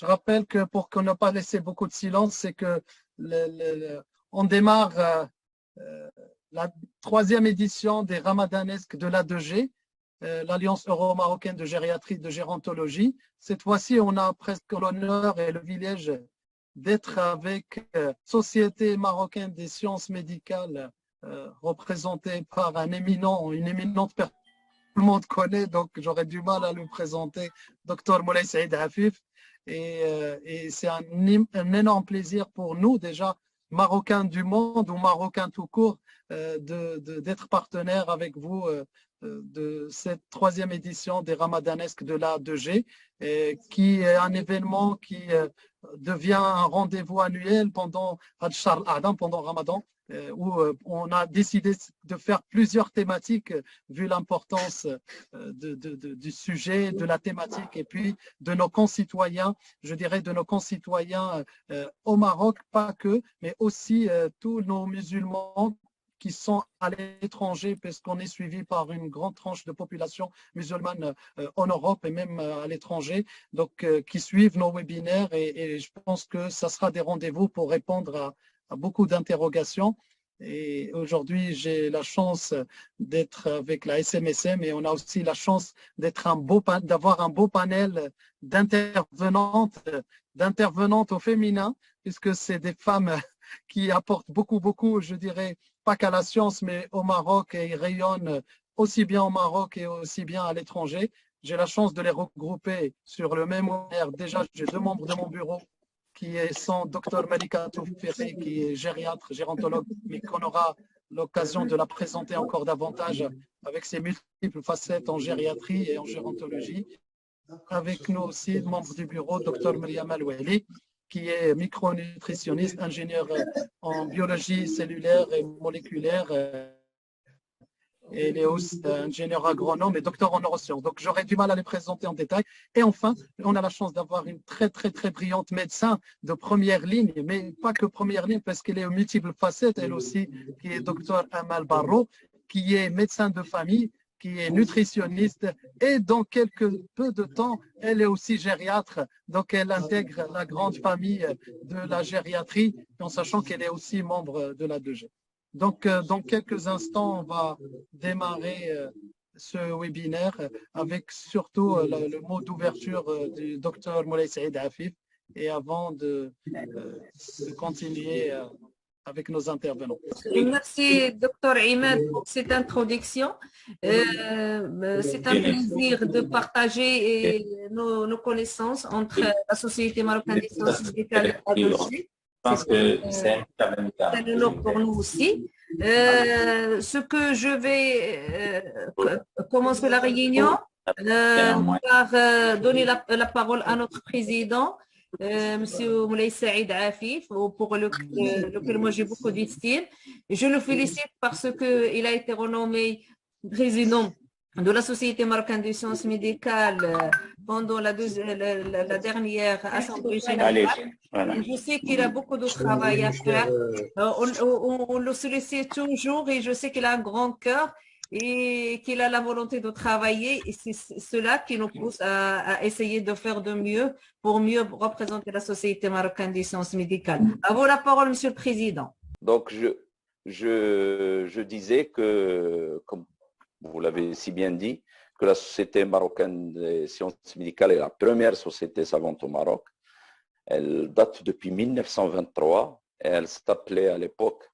Je rappelle que pour qu'on n'a pas laissé beaucoup de silence, c'est que on démarre la troisième édition des Ramadanesques de l'A2G, l'Alliance euro-marocaine de gériatrie et de gérontologie. Cette fois-ci, on a presque l'honneur et le privilège d'être avec Société marocaine des sciences médicales, représentée par une éminente personne que tout le monde connaît, donc j'aurais du mal à le présenter, Dr Moulay Saïd Hafif. Et c'est un énorme plaisir pour nous, déjà, Marocains du monde ou Marocains tout court, d'être partenaire avec vous de cette troisième édition des Ramadanesques de l'A2G, qui est un événement qui devient un rendez-vous annuel pendant Ramadan, où on a décidé de faire plusieurs thématiques vu l'importance du sujet, de la thématique et puis de nos concitoyens, je dirais de nos concitoyens au Maroc, pas que, mais aussi tous nos musulmans qui sont à l'étranger, parce qu'on est suivi par une grande tranche de population musulmane en Europe et même à l'étranger, donc qui suivent nos webinaires et je pense que ça sera des rendez-vous pour répondre à beaucoup d'interrogations. Et aujourd'hui, j'ai la chance d'être avec la SMSM et on a aussi la chance d'avoir un beau panel d'intervenantes au féminin, puisque c'est des femmes qui apportent beaucoup, je dirais, pas qu'à la science, mais au Maroc, et ils rayonnent aussi bien au Maroc et aussi bien à l'étranger. J'ai la chance de les regrouper sur le même webinaire. Déjà, j'ai 2 membres de mon bureau qui sont Dr Malika Toufiri, qui est gériatre, gérontologue, mais qu'on aura l'occasion de la présenter encore davantage avec ses multiples facettes en gériatrie et en gérontologie. Avec nous aussi, membre du bureau, Dr Myriam Aloueli, qui est micronutritionniste, ingénieur en biologie cellulaire et moléculaire. Et il est aussi ingénieur agronome et docteur en neurosciences. Donc, j'aurais du mal à les présenter en détail. Et enfin, on a la chance d'avoir une très brillante médecin de première ligne, mais pas que première ligne, parce qu'elle est aux multiples facettes, elle aussi, qui est docteur Amal Barro, qui est médecin de famille, qui est nutritionniste, et dans peu de temps, elle est aussi gériatre. Donc, elle intègre la grande famille de la gériatrie, en sachant qu'elle est aussi membre de l'A2G. Donc, dans quelques instants, on va démarrer ce webinaire avec surtout le mot d'ouverture du docteur Moulay Saïd Hafif et avant de continuer avec nos intervenants. Merci, Dr Imad, pour cette introduction. C'est un plaisir de partager nos connaissances entre la Société marocaine des sciences médicales et l'A2G. C'est un honneur pour nous aussi. Ce que je vais commencer la réunion par donner la parole à notre président, Monsieur Moulay Saïd Hafif, pour lequel moi j'ai beaucoup d'estime. Je le félicite parce qu'il a été renommé président de la Société marocaine des sciences médicales pendant la dernière Assemblée générale. Je sais qu'il a beaucoup de travail à faire. On le sollicite toujours et je sais qu'il a un grand cœur et qu'il a la volonté de travailler. Et c'est cela qui nous pousse à essayer de faire de mieux pour mieux représenter la Société marocaine des sciences médicales. À vous la parole, Monsieur le Président. Donc, je disais que, comme vous l'avez si bien dit, que la Société marocaine des sciences médicales est la première société savante au Maroc. Elle date depuis 1923 et elle s'appelait à l'époque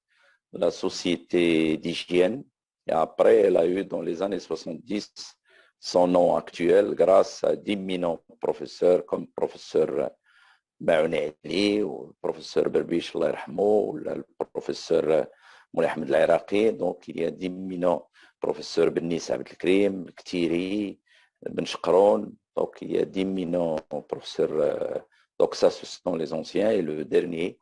la Société d'hygiène. Et après, elle a eu dans les années 70 son nom actuel grâce à d'imminents professeurs comme professeur Maouni Ali ou professeur Berbiche Allah yarhamou, ou le professeur Moulay Ahmed al-Iraqi. Donc, il y a d'imminents professeurs Benis Abd el-Krim, Ktiri, Ben Shkroun. Donc, il y a d'imminents professeurs. Donc, ça, ce sont les anciens. Et le dernier,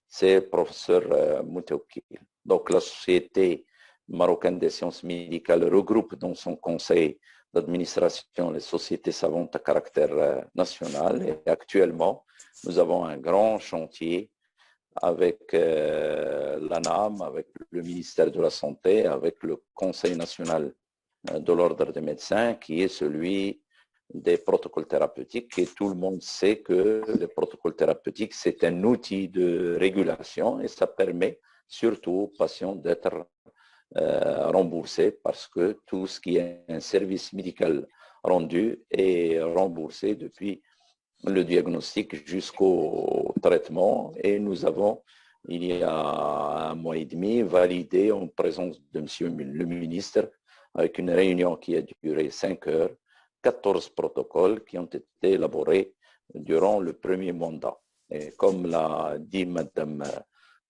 c'est professeur Moutaoukil. Donc, la Société marocaine des sciences médicales regroupe dans son conseil d'administration les sociétés savantes à caractère national. Et actuellement, nous avons un grand chantier avec l'ANAM, avec le ministère de la Santé, avec le Conseil national de l'Ordre des médecins, qui est celui des protocoles thérapeutiques et tout le monde sait que les protocoles thérapeutiques, c'est un outil de régulation et ça permet surtout aux patients d'être remboursés parce que tout ce qui est un service médical rendu est remboursé depuis le diagnostic jusqu'au traitement et nous avons, il y a un mois et demi, validé en présence de monsieur le ministre avec une réunion qui a duré 5 heures, 14 protocoles qui ont été élaborés durant le premier mandat. Et comme l'a dit Madame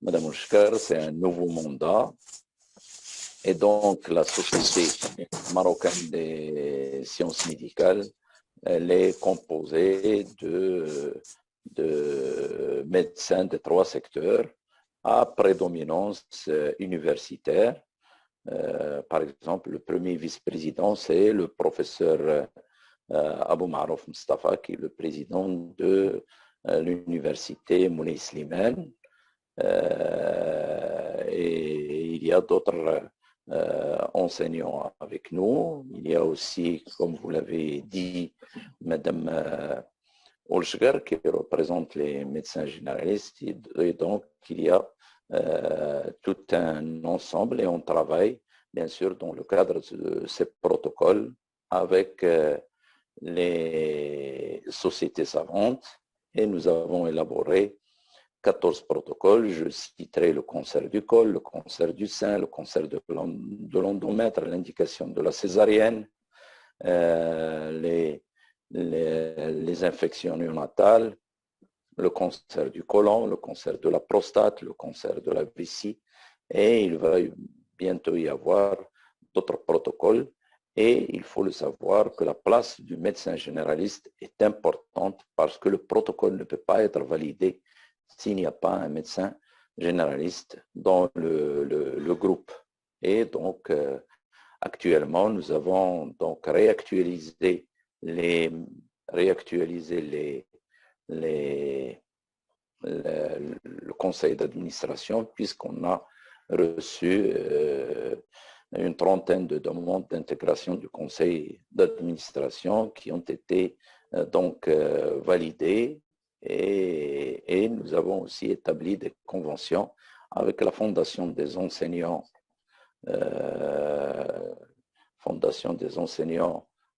Ouchkar, c'est un nouveau mandat. Et donc, la Société marocaine des sciences médicales, elle est composée de médecins de 3 secteurs à prédominance universitaire. Par exemple, le premier vice-président, c'est le professeur Abou Marouf Mustafa, qui est le président de l'université Moulay Slimane. Et il y a d'autres enseignants avec nous. Il y a aussi, comme vous l'avez dit, Madame Olshgar, qui représente les médecins généralistes. Et donc, il y a tout un ensemble et on travaille, bien sûr, dans le cadre de ces protocoles avec les sociétés savantes et nous avons élaboré 14 protocoles. Je citerai le cancer du col, le cancer du sein, le cancer de l'endomètre, l'indication de la césarienne, les infections néonatales, le cancer du côlon, le cancer de la prostate, le cancer de la vessie. Et il va bientôt y avoir d'autres protocoles. Et il faut le savoir que la place du médecin généraliste est importante parce que le protocole ne peut pas être validé s'il n'y a pas un médecin généraliste dans le groupe. Et donc, actuellement, nous avons donc réactualisé le conseil d'administration puisqu'on a reçu une trentaine de demandes d'intégration du conseil d'administration qui ont été donc validées et nous avons aussi établi des conventions avec la Fondation des enseignants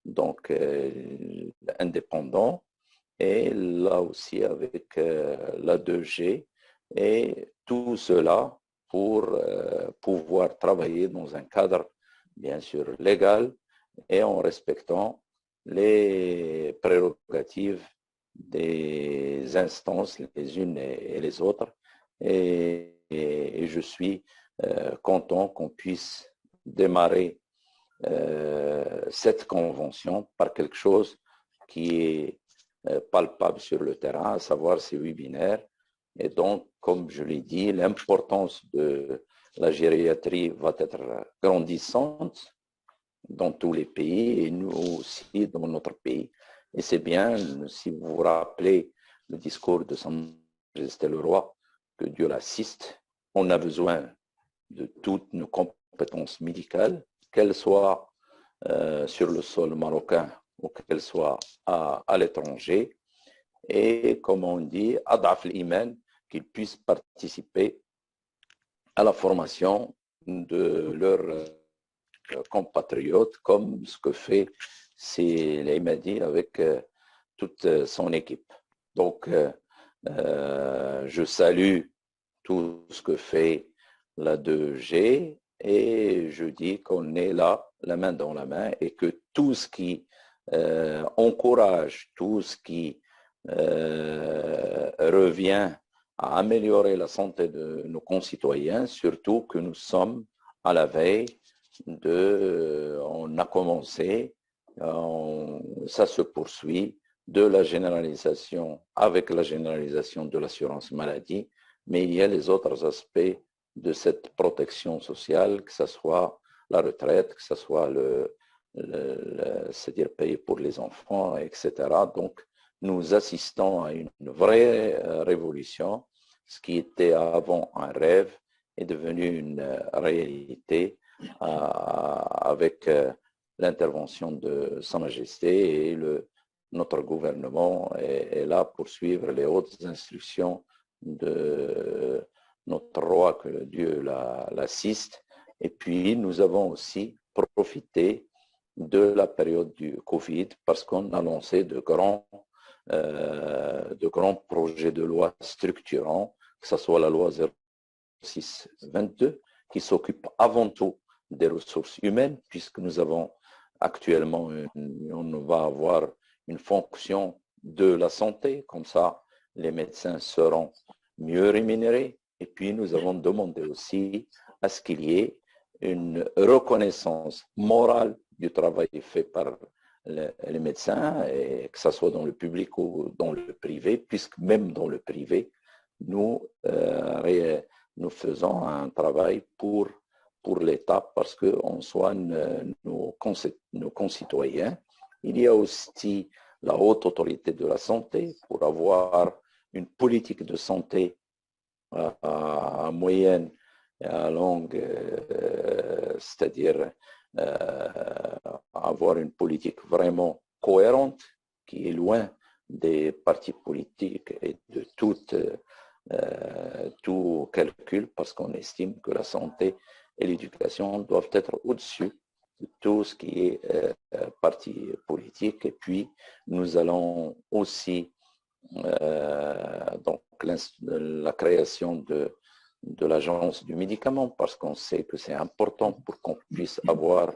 donc indépendants et là aussi avec la 2G et tout cela pour pouvoir travailler dans un cadre bien sûr légal et en respectant les prérogatives des instances les unes et les autres et je suis content qu'on puisse démarrer cette convention par quelque chose qui est palpable sur le terrain, à savoir ces webinaires. Et donc, comme je l'ai dit, l'importance de la gériatrie va être grandissante dans tous les pays et nous aussi dans notre pays. Et c'est bien, si vous vous rappelez le discours de Son Majesté le Roi, que Dieu l'assiste, on a besoin de toutes nos compétences médicales, qu'elles soient sur le sol marocain ou qu'elles soient à l'étranger. Et comme on dit, adaf l'iman, qu'ils puissent participer à la formation de leurs compatriotes, comme ce que fait l'Imadi avec toute son équipe. Donc, je salue tout ce que fait la 2G et je dis qu'on est là, la main dans la main, et que tout ce qui encourage, tout ce qui revient à améliorer la santé de nos concitoyens, surtout que nous sommes à la veille on a commencé, ça se poursuit, de la généralisation, avec la généralisation de l'assurance maladie, mais il y a les autres aspects de cette protection sociale, que ce soit la retraite, que ce soit c'est-à-dire payer pour les enfants, etc. Donc, nous assistons à une vraie révolution. Ce qui était avant un rêve est devenu une réalité avec l'intervention de Sa Majesté et notre gouvernement est là pour suivre les hautes instructions de notre roi, que Dieu l'assiste. Et puis, nous avons aussi profité de la période du Covid parce qu'on a lancé de grands projets de loi structurants, que ce soit la loi 06-22, qui s'occupe avant tout des ressources humaines, puisque nous avons actuellement, on va avoir une fonction de la santé, comme ça les médecins seront mieux rémunérés. Et puis nous avons demandé aussi à ce qu'il y ait une reconnaissance morale du travail fait par les médecins, et que ce soit dans le public ou dans le privé, puisque même dans le privé, nous faisons un travail pour l'État parce qu'on soigne nos concitoyens. Il y a aussi la haute autorité de la santé pour avoir une politique de santé à moyenne et à longue, c'est-à-dire avoir une politique vraiment cohérente qui est loin des partis politiques et de tout calcul, parce qu'on estime que la santé et l'éducation doivent être au-dessus de tout ce qui est parti politique. Et puis, nous allons aussi, donc, la création de l'agence du médicament, parce qu'on sait que c'est important pour qu'on puisse avoir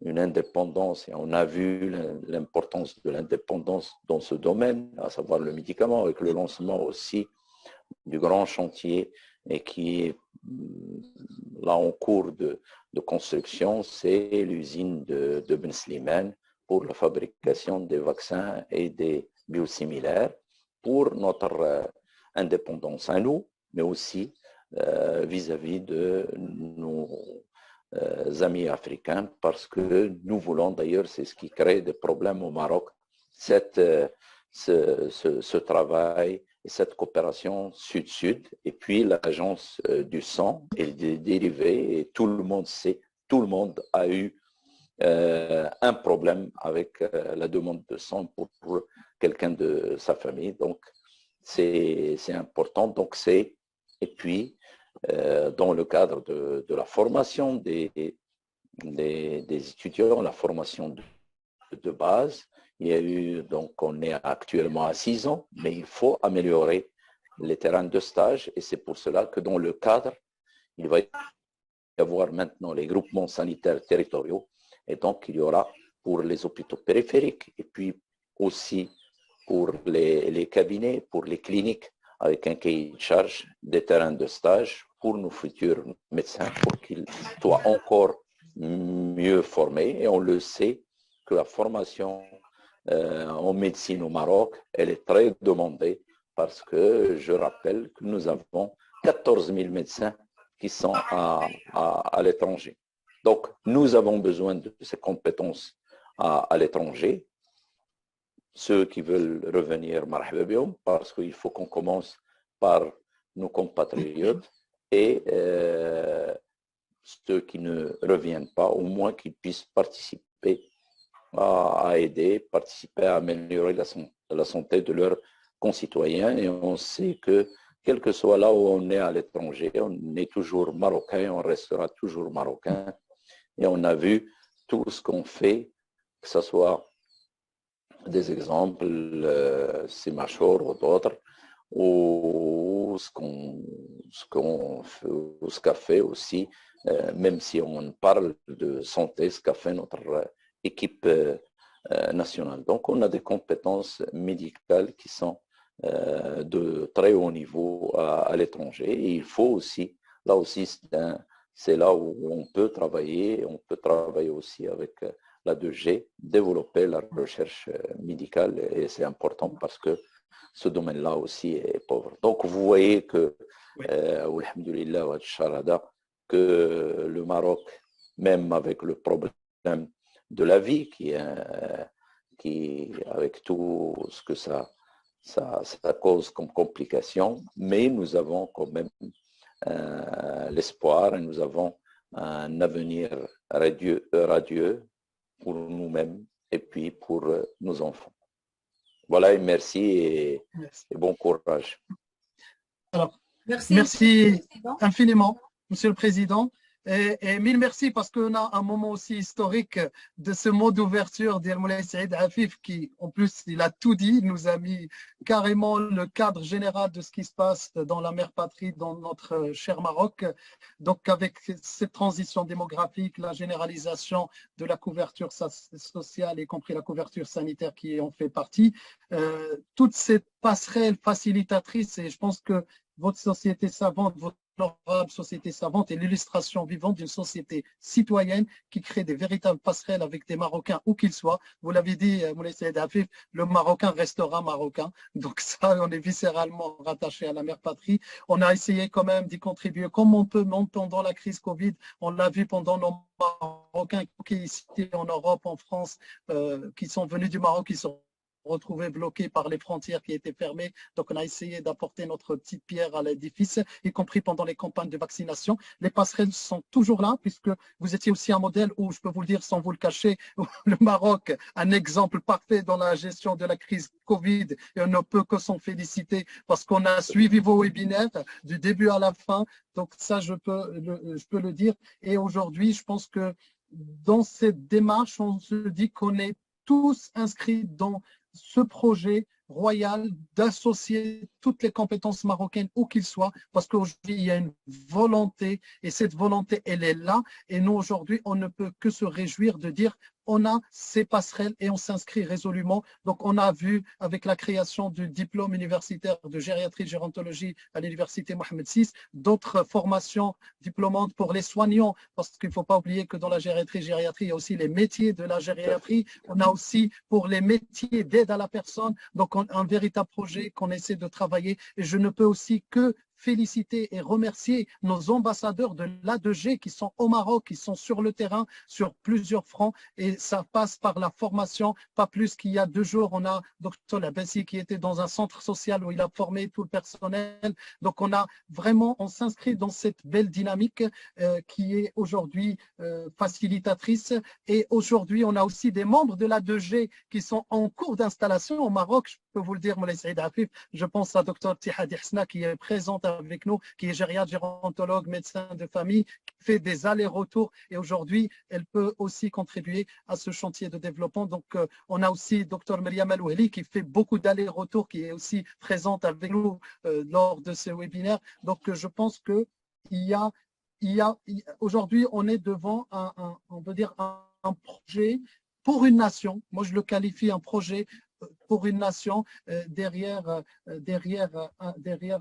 une indépendance, et on a vu l'importance de l'indépendance dans ce domaine, à savoir le médicament, avec le lancement aussi du grand chantier, et qui est là en cours de construction, c'est l'usine de Ben Slimane pour la fabrication des vaccins et des biosimilaires, pour notre indépendance à nous, mais aussi vis-à-vis de nos amis africains, parce que nous voulons, d'ailleurs, c'est ce qui crée des problèmes au Maroc, ce travail et cette coopération sud-sud, et puis l'agence du sang et des dérivés, et tout le monde sait, tout le monde a eu un problème avec la demande de sang pour quelqu'un de sa famille. Donc, c'est important. Donc, et puis, dans le cadre de la formation des étudiants, la formation de base, il y a eu, donc on est actuellement à 6 ans, mais il faut améliorer les terrains de stage, et c'est pour cela que dans le cadre, il va y avoir maintenant les groupements sanitaires territoriaux, et donc il y aura pour les hôpitaux périphériques, et puis aussi pour les cabinets, pour les cliniques, avec un cahier de charge des terrains de stage pour nos futurs médecins, pour qu'ils soient encore mieux formés. Et on le sait que la formation en médecine au Maroc, elle est très demandée, parce que je rappelle que nous avons 14 000 médecins qui sont à l'étranger. Donc, nous avons besoin de ces compétences à l'étranger. Ceux qui veulent revenir, marhaba bihom, parce qu'il faut qu'on commence par nos compatriotes, et ceux qui ne reviennent pas, au moins qu'ils puissent participer à aider, participer à améliorer la santé de leurs concitoyens. Et on sait que, quel que soit là où on est à l'étranger, on est toujours marocain, on restera toujours marocain. Et on a vu tout ce qu'on fait, que ce soit des exemples, Simachour ou d'autres, ou ce qu'a fait aussi, même si on parle de santé, ce qu'a fait notre équipe nationale. Donc, on a des compétences médicales qui sont de très haut niveau à l'étranger. Et il faut aussi, là aussi, c'est là où on peut travailler aussi avec la 2G, développer la recherche médicale, et c'est important parce que ce domaine-là aussi est pauvre. Donc, vous voyez que, alhamdoulilah wa sharada, que le Maroc, même avec le problème de la vie, qui avec tout ce que ça cause comme complication, mais nous avons quand même l'espoir, et nous avons un avenir radieux pour nous-mêmes et puis pour nos enfants. Voilà, et merci et bon courage. Alors, Merci, merci infiniment, Monsieur le Président. Et mille merci parce qu'on a un moment aussi historique de ce mot d'ouverture d'Moulay Saïd Afif qui, en plus, il a tout dit, il nous a mis carrément le cadre général de ce qui se passe dans la mère patrie, dans notre cher Maroc. Donc, avec cette transition démographique, la généralisation de la couverture sociale, y compris la couverture sanitaire qui en fait partie, toute cette passerelle facilitatrice, et je pense que votre société savante, votre honorable société savante est l'illustration vivante d'une société citoyenne qui crée des véritables passerelles avec des Marocains où qu'ils soient. Vous l'avez dit, Moulay Saïd Afif, le Marocain restera Marocain. Donc ça, on est viscéralement rattaché à la mère patrie. On a essayé quand même d'y contribuer comme on peut, même pendant la crise Covid. On l'a vu pendant nos Marocains qui ici en Europe, en France, qui sont venus du Maroc, qui sont retrouvés bloqués par les frontières qui étaient fermées. Donc, on a essayé d'apporter notre petite pierre à l'édifice, y compris pendant les campagnes de vaccination. Les passerelles sont toujours là, puisque vous étiez aussi un modèle où, je peux vous le dire sans vous le cacher, le Maroc, un exemple parfait dans la gestion de la crise Covid, et on ne peut que s'en féliciter parce qu'on a suivi vos webinaires du début à la fin. Donc, ça, je peux le dire. Et aujourd'hui, je pense que dans cette démarche, on se dit qu'on est tous inscrits dans ce projet royal d'associer toutes les compétences marocaines où qu'ils soient, parce qu'aujourd'hui, il y a une volonté, et cette volonté, elle est là, et nous, aujourd'hui, on ne peut que se réjouir de dire on a ces passerelles et on s'inscrit résolument. Donc, on a vu avec la création du diplôme universitaire de gériatrie gérontologie à l'université Mohamed VI, d'autres formations diplômantes pour les soignants, parce qu'il ne faut pas oublier que dans la gériatrie, il y a aussi les métiers de la gériatrie. On a aussi pour les métiers d'aide à la personne, donc un véritable projet qu'on essaie de travailler. Et je ne peux aussi que féliciter et remercier nos ambassadeurs de l'A2G qui sont au Maroc, qui sont sur le terrain sur plusieurs fronts, et ça passe par la formation. Pas plus qu'il y a 2 jours, on a Dr Labassi qui était dans un centre social où il a formé tout le personnel. Donc on a vraiment, on s'inscrit dans cette belle dynamique qui est aujourd'hui facilitatrice. Et aujourd'hui, on a aussi des membres de l'A2G qui sont en cours d'installation au Maroc. Je peux vous le dire, Moulay Saïd Afif, je pense à Dr Tihadi Hsna qui est présente avec nous, qui est gériatre, gérontologue, médecin de famille, qui fait des allers-retours, et aujourd'hui, elle peut aussi contribuer à ce chantier de développement. Donc, on a aussi Dr Myriam Alouheli qui fait beaucoup d'allers-retours, qui est aussi présente avec nous lors de ce webinaire. Donc, je pense que aujourd'hui, on est devant on peut dire un projet pour une nation. Moi, je le qualifie un projet pour une nation derrière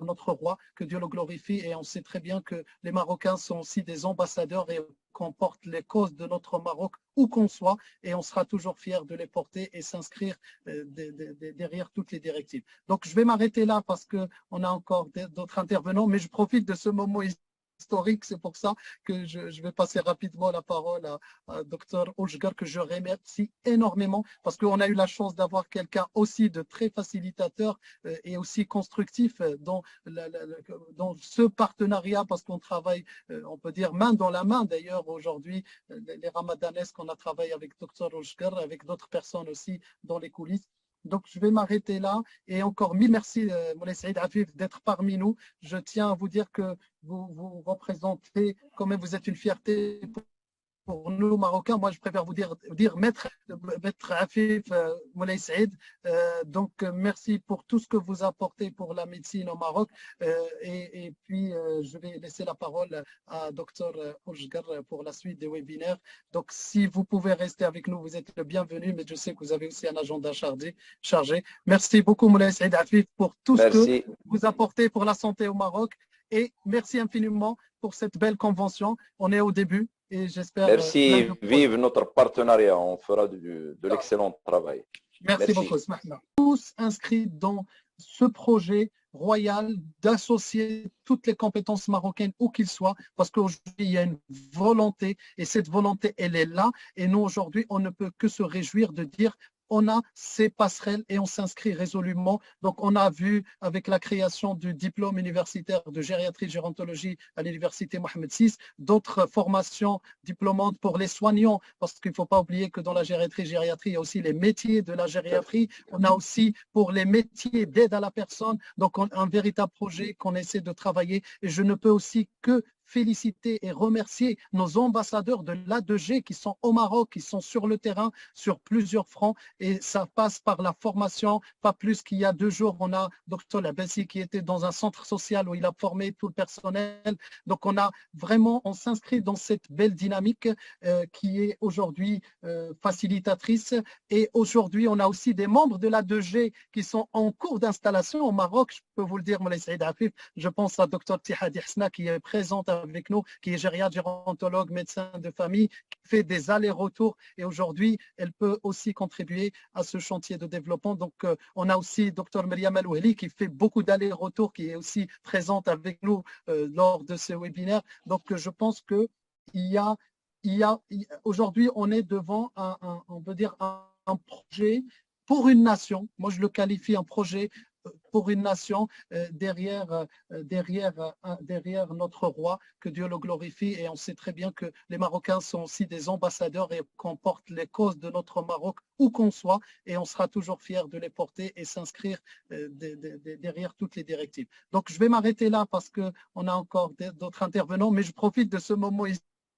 notre roi, que Dieu le glorifie. Et on sait très bien que les Marocains sont aussi des ambassadeurs et qu'on porte les causes de notre Maroc où qu'on soit, et on sera toujours fiers de les porter et s'inscrire derrière toutes les directives. Donc, je vais m'arrêter là parce qu'on a encore d'autres intervenants, mais je profite de ce moment historique. C'est pour ça que je vais passer rapidement la parole à Dr Oujgar, que je remercie énormément parce qu'on a eu la chance d'avoir quelqu'un aussi de très facilitateur et aussi constructif dans ce partenariat, parce qu'on travaille, on peut dire, main dans la main. D'ailleurs, aujourd'hui, les ramadanesques, on a travaillé avec Dr Oujgar, avec d'autres personnes aussi dans les coulisses. Donc, je vais m'arrêter là. Et encore 1000 merci, Moulay Saïd Afif, d'être parmi nous. Je tiens à vous dire que vous représentez, quand même, vous êtes une fierté pour nous, Marocains. Moi, je préfère vous dire maître Afif, Moulay Saïd. Donc, merci pour tout ce que vous apportez pour la médecine au Maroc. Et puis, je vais laisser la parole à Dr Oujgar pour la suite des webinaires. Donc, si vous pouvez rester avec nous, vous êtes le bienvenu, mais je sais que vous avez aussi un agenda chargé. Merci beaucoup, Moulay Saïd Afif, pour tout ce que vous apportez pour la santé au Maroc. Et merci infiniment pour cette belle convention. On est au début. Et j'espère. Merci, vive notre partenariat, on fera de l'excellent travail. Merci beaucoup, Smahna. Tous inscrits dans ce projet royal d'associer toutes les compétences marocaines où qu'ils soient, parce qu'aujourd'hui, il y a une volonté, et cette volonté, elle est là. Et nous, aujourd'hui, on ne peut que se réjouir de dire on a ces passerelles et on s'inscrit résolument. Donc, on a vu avec la création du diplôme universitaire de gériatrie gérontologie à l'université Mohamed VI, d'autres formations diplômantes pour les soignants, parce qu'il ne faut pas oublier que dans la gériatrie, il y a aussi les métiers de la gériatrie. On a aussi pour les métiers d'aide à la personne, donc un véritable projet qu'on essaie de travailler. Et je ne peux aussi que féliciter et remercier nos ambassadeurs de l'A2G qui sont au Maroc, qui sont sur le terrain sur plusieurs fronts, et ça passe par la formation. Pas plus qu'il y a 2 jours, on a Dr Labassi qui était dans un centre social où il a formé tout le personnel. Donc on a vraiment, on s'inscrit dans cette belle dynamique qui est aujourd'hui facilitatrice. Et aujourd'hui, on a aussi des membres de l'A2G qui sont en cours d'installation au Maroc. Je peux vous le dire, Moulay Saïd Afif, je pense à Dr Tihadi Hsna qui est présente avec nous, qui est gériatre, gérontologue, médecin de famille, qui fait des allers-retours, et aujourd'hui, elle peut aussi contribuer à ce chantier de développement. Donc, on a aussi Dr Myriam Alouheli qui fait beaucoup d'allers-retours, qui est aussi présente avec nous lors de ce webinaire. Donc, je pense que aujourd'hui, on est devant on peut dire un projet pour une nation. Moi, je le qualifie un projet pour une nation derrière notre roi, que Dieu le glorifie. Et on sait très bien que les Marocains sont aussi des ambassadeurs et qu'on porte les causes de notre Maroc où qu'on soit, et on sera toujours fiers de les porter et s'inscrire derrière toutes les directives. Donc je vais m'arrêter là parce qu'on a encore d'autres intervenants, mais je profite de ce moment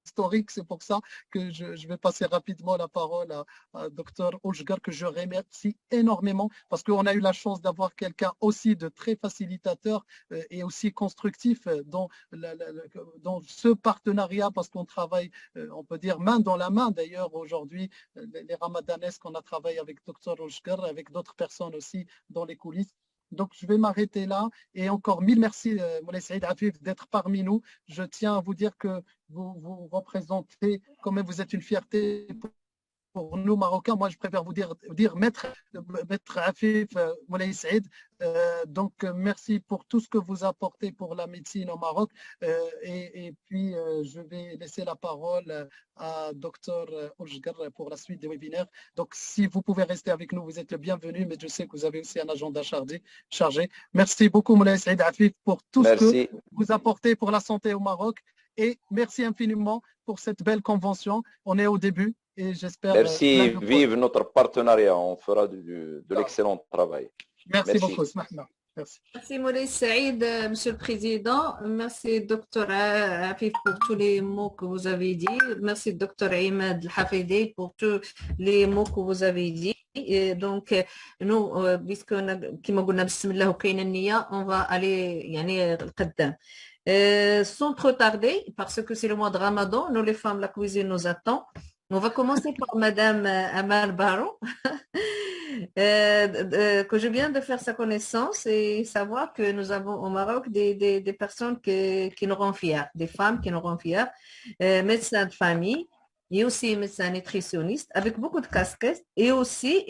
historique, c'est pour ça que je vais passer rapidement la parole à Dr Oujgar, que je remercie énormément, parce qu'on a eu la chance d'avoir quelqu'un aussi de très facilitateur et aussi constructif dans ce partenariat, parce qu'on travaille, on peut dire, main dans la main. D'ailleurs, aujourd'hui, les ramadanesques, on a travaillé avec Dr Oujgar, avec d'autres personnes aussi dans les coulisses. Donc, je vais m'arrêter là. Et encore 1000 merci, Moulay Saïd Afif, d'être parmi nous. Je tiens à vous dire que vous représentez, quand même, vous êtes une fierté pour nous, Marocains. Moi, je préfère vous dire maître Afif, Moulay Saïd. Donc, merci pour tout ce que vous apportez pour la médecine au Maroc. Et puis, je vais laisser la parole à Dr Oujgar pour la suite des webinaires. Donc, si vous pouvez rester avec nous, vous êtes le bienvenu, mais je sais que vous avez aussi un agenda chargé. Merci beaucoup, Moulay Saïd Afif, pour tout ce que vous apportez pour la santé au Maroc. Et merci infiniment pour cette belle convention. On est au début. Et j'espère. Merci, vive notre partenariat, on fera de l'excellent travail. Merci beaucoup. Merci. Merci Moulay Saïd, Monsieur le Président. Merci Dr Afif pour tous les mots que vous avez dit. Merci Dr Imad Al-Hafidi pour tous les mots que vous avez dit. Et donc, nous, puisque on va aller sans trop tarder, parce que c'est le mois de Ramadan, nous les femmes, la cuisine nous attend. On va commencer par Madame Amal Baro, que je viens de faire sa connaissance et savoir que nous avons au Maroc des personnes qui nous rendent fiers, des femmes qui nous rendent fiers, médecins de famille et aussi médecins nutritionnistes avec beaucoup de casquettes et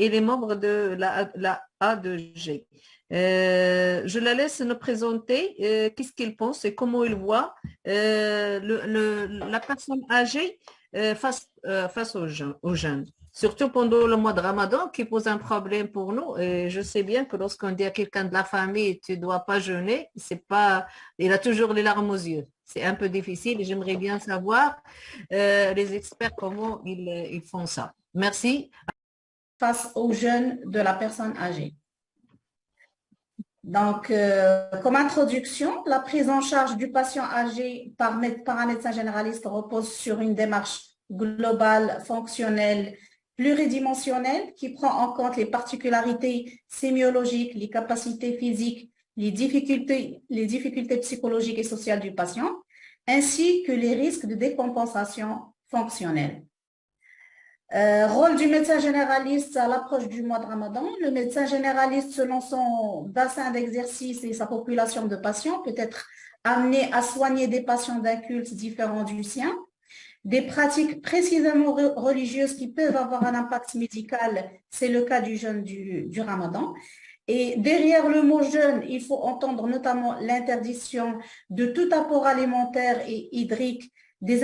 les membres de la A2G. Je la laisse nous présenter qu'est-ce qu'il pense et comment il voit la personne âgée face aux jeunes, surtout pendant le mois de Ramadan qui pose un problème pour nous. Et je sais bien que lorsqu'on dit à quelqu'un de la famille tu ne dois pas jeûner, il a toujours les larmes aux yeux. C'est un peu difficile et j'aimerais bien savoir les experts comment ils font ça. Merci. Face aux jeunes de la personne âgée. Donc, comme introduction, la prise en charge du patient âgé par un médecin généraliste repose sur une démarche globale, fonctionnelle, pluridimensionnelle qui prend en compte les particularités sémiologiques, les capacités physiques, les difficultés psychologiques et sociales du patient, ainsi que les risques de décompensation fonctionnelle. Rôle du médecin généraliste à l'approche du mois de Ramadan. Le médecin généraliste, selon son bassin d'exercice et sa population de patients, peut être amené à soigner des patients d'un culte différent du sien, des pratiques précisément religieuses qui peuvent avoir un impact médical, c'est le cas du jeûne du Ramadan. Et derrière le mot jeûne, il faut entendre notamment l'interdiction de tout apport alimentaire et hydrique des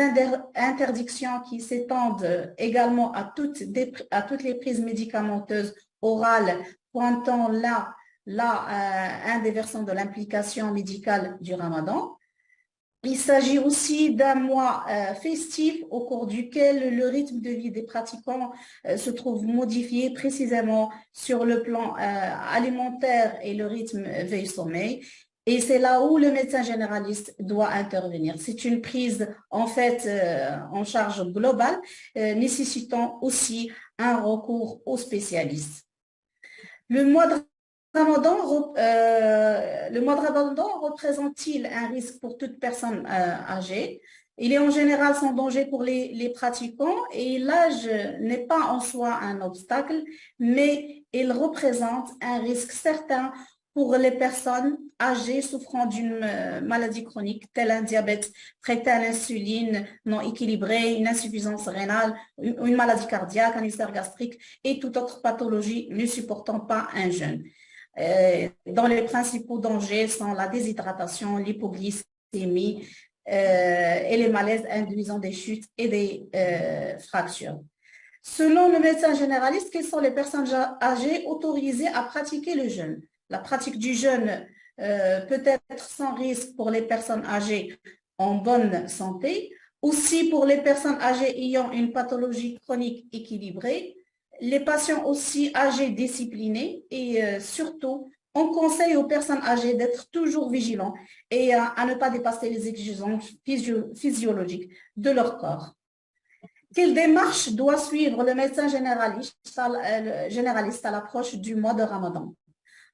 interdictions qui s'étendent également à toutes les prises médicamenteuses orales, pointant là un des versants de l'implication médicale du Ramadan. Il s'agit aussi d'un mois festif au cours duquel le rythme de vie des pratiquants se trouve modifié précisément sur le plan alimentaire et le rythme veille-sommeil. Et c'est là où le médecin généraliste doit intervenir. C'est une prise en fait en charge globale, nécessitant aussi un recours aux spécialistes. Le mois de Ramadan représente-t-il un risque pour toute personne âgée? Il est en général sans danger pour les pratiquants et l'âge n'est pas en soi un obstacle, mais il représente un risque certain pour les personnes âgées souffrant d'une maladie chronique, telle un diabète traité à l'insuline non équilibré, une insuffisance rénale, une maladie cardiaque, un ulcère gastrique et toute autre pathologie ne supportant pas un jeûne. Dont les principaux dangers sont la déshydratation, l'hypoglycémie et les malaises induisant des chutes et des fractures. Selon le médecin généraliste, quelles sont les personnes âgées autorisées à pratiquer le jeûne? La pratique du jeûne peut être sans risque pour les personnes âgées en bonne santé, aussi pour les personnes âgées ayant une pathologie chronique équilibrée, les patients aussi âgés disciplinés et surtout, on conseille aux personnes âgées d'être toujours vigilants et à ne pas dépasser les exigences physiologiques de leur corps. Quelle démarche doit suivre le médecin généraliste à l'approche du mois de Ramadan?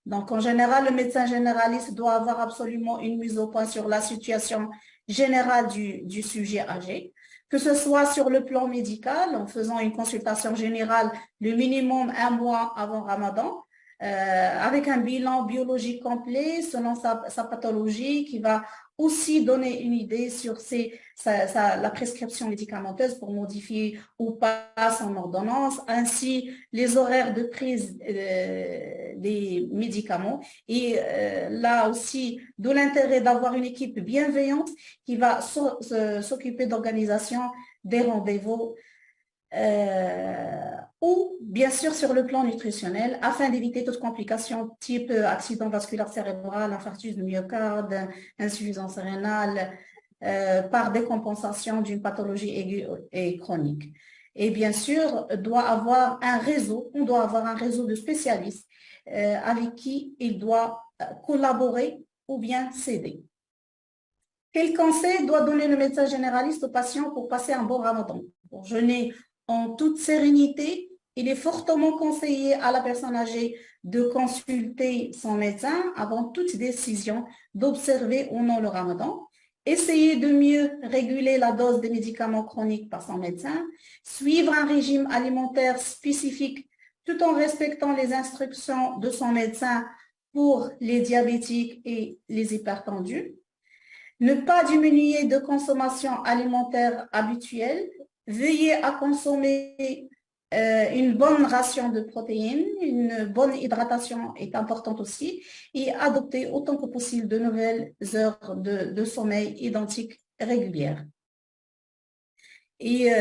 Donc, en général, le médecin généraliste doit avoir absolument une mise au point sur la situation générale du sujet âgé, que ce soit sur le plan médical, en faisant une consultation générale le minimum un mois avant Ramadan, avec un bilan biologique complet selon sa pathologie qui va aussi donner une idée sur la prescription médicamenteuse pour modifier ou pas son ordonnance, ainsi les horaires de prise des médicaments. Et là aussi, d'où l'intérêt d'avoir une équipe bienveillante qui va s'occuper d'organisation des rendez-vous ou bien sûr sur le plan nutritionnel afin d'éviter toute complication type accident vasculaire cérébral, infarctus du myocarde, insuffisance rénale par décompensation d'une pathologie aiguë et chronique. Et bien sûr, on doit avoir un réseau de spécialistes avec qui il doit collaborer ou bien s'aider. Quel conseil doit donner le médecin généraliste aux patients pour passer un bon Ramadan? Pour jeûner en toute sérénité, il est fortement conseillé à la personne âgée de consulter son médecin avant toute décision d'observer ou non le Ramadan, essayer de mieux réguler la dose des médicaments chroniques par son médecin, suivre un régime alimentaire spécifique tout en respectant les instructions de son médecin pour les diabétiques et les hypertendus, ne pas diminuer de consommation alimentaire habituelle, veiller à consommer une bonne ration de protéines, une bonne hydratation est importante aussi, et adopter autant que possible de nouvelles heures de sommeil identiques régulières. Et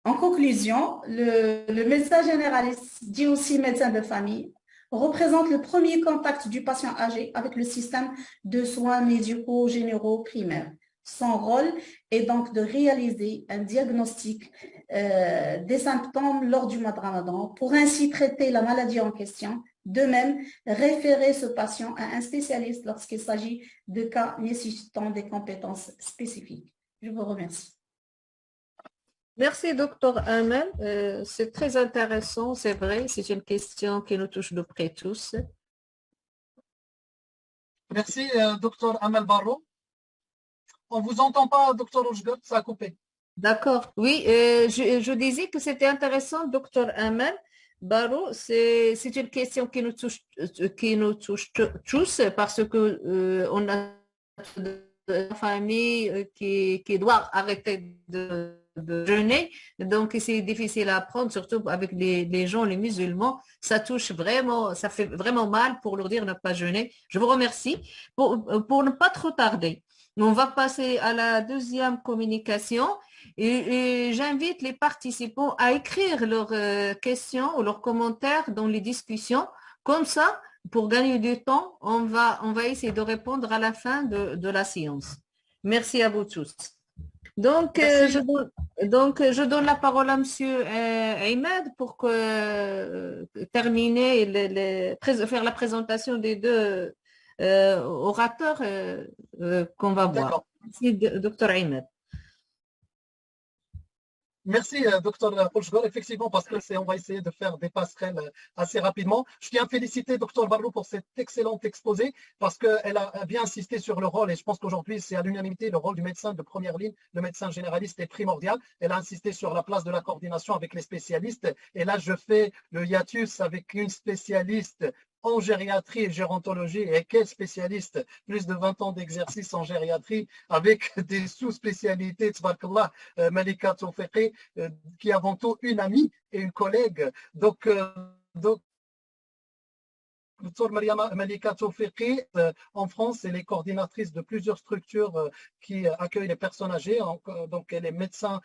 en conclusion, le médecin généraliste, dit aussi médecin de famille, représente le premier contact du patient âgé avec le système de soins médicaux généraux primaires. Son rôle est donc de réaliser un diagnostic des symptômes lors du mois de Ramadan pour ainsi traiter la maladie en question. De même, référer ce patient à un spécialiste lorsqu'il s'agit de cas nécessitant des compétences spécifiques. Je vous remercie. Merci, Dr Amel. C'est très intéressant, c'est vrai, c'est une question qui nous touche de près tous. Merci, Dr Amel Barro. On ne vous entend pas, Dr Oujgat, ça a coupé. D'accord, oui, je disais que c'était intéressant, Dr Amel Barro, c'est une question qui nous touche tous parce que on a une famille qui doit arrêter de jeûner, donc c'est difficile à apprendre, surtout avec les gens, les musulmans, ça touche vraiment, ça fait vraiment mal pour leur dire ne pas jeûner. Je vous remercie. Pour ne pas trop tarder, On va passer à la deuxième communication et j'invite les participants à écrire leurs questions ou leurs commentaires dans les discussions. Comme ça, pour gagner du temps, on va essayer de répondre à la fin de la séance. Merci à vous tous. Donc, je donne la parole à Monsieur Ahmed pour terminer, faire la présentation des deux orateurs qu'on va voir. Merci, Dr Ahmed. Merci, Dr Poujgor. Effectivement, parce que on va essayer de faire des passerelles assez rapidement. Je tiens à féliciter Dr Barlou pour cet excellent exposé, parce qu'elle a bien insisté sur le rôle, et je pense qu'aujourd'hui, c'est à l'unanimité, le rôle du médecin de première ligne, le médecin généraliste est primordial. Elle a insisté sur la place de la coordination avec les spécialistes. Et là, je fais le hiatus avec une spécialiste en gériatrie et gérontologie, et quel spécialiste, plus de 20 ans d'exercice en gériatrie, avec des sous-spécialités, tabarakallah, Malika Toufekhi, qui est avant tout une amie et une collègue. Donc Dr Malika Toufekhi, en France, elle est coordinatrice de plusieurs structures qui accueillent les personnes âgées. Donc, elle est médecin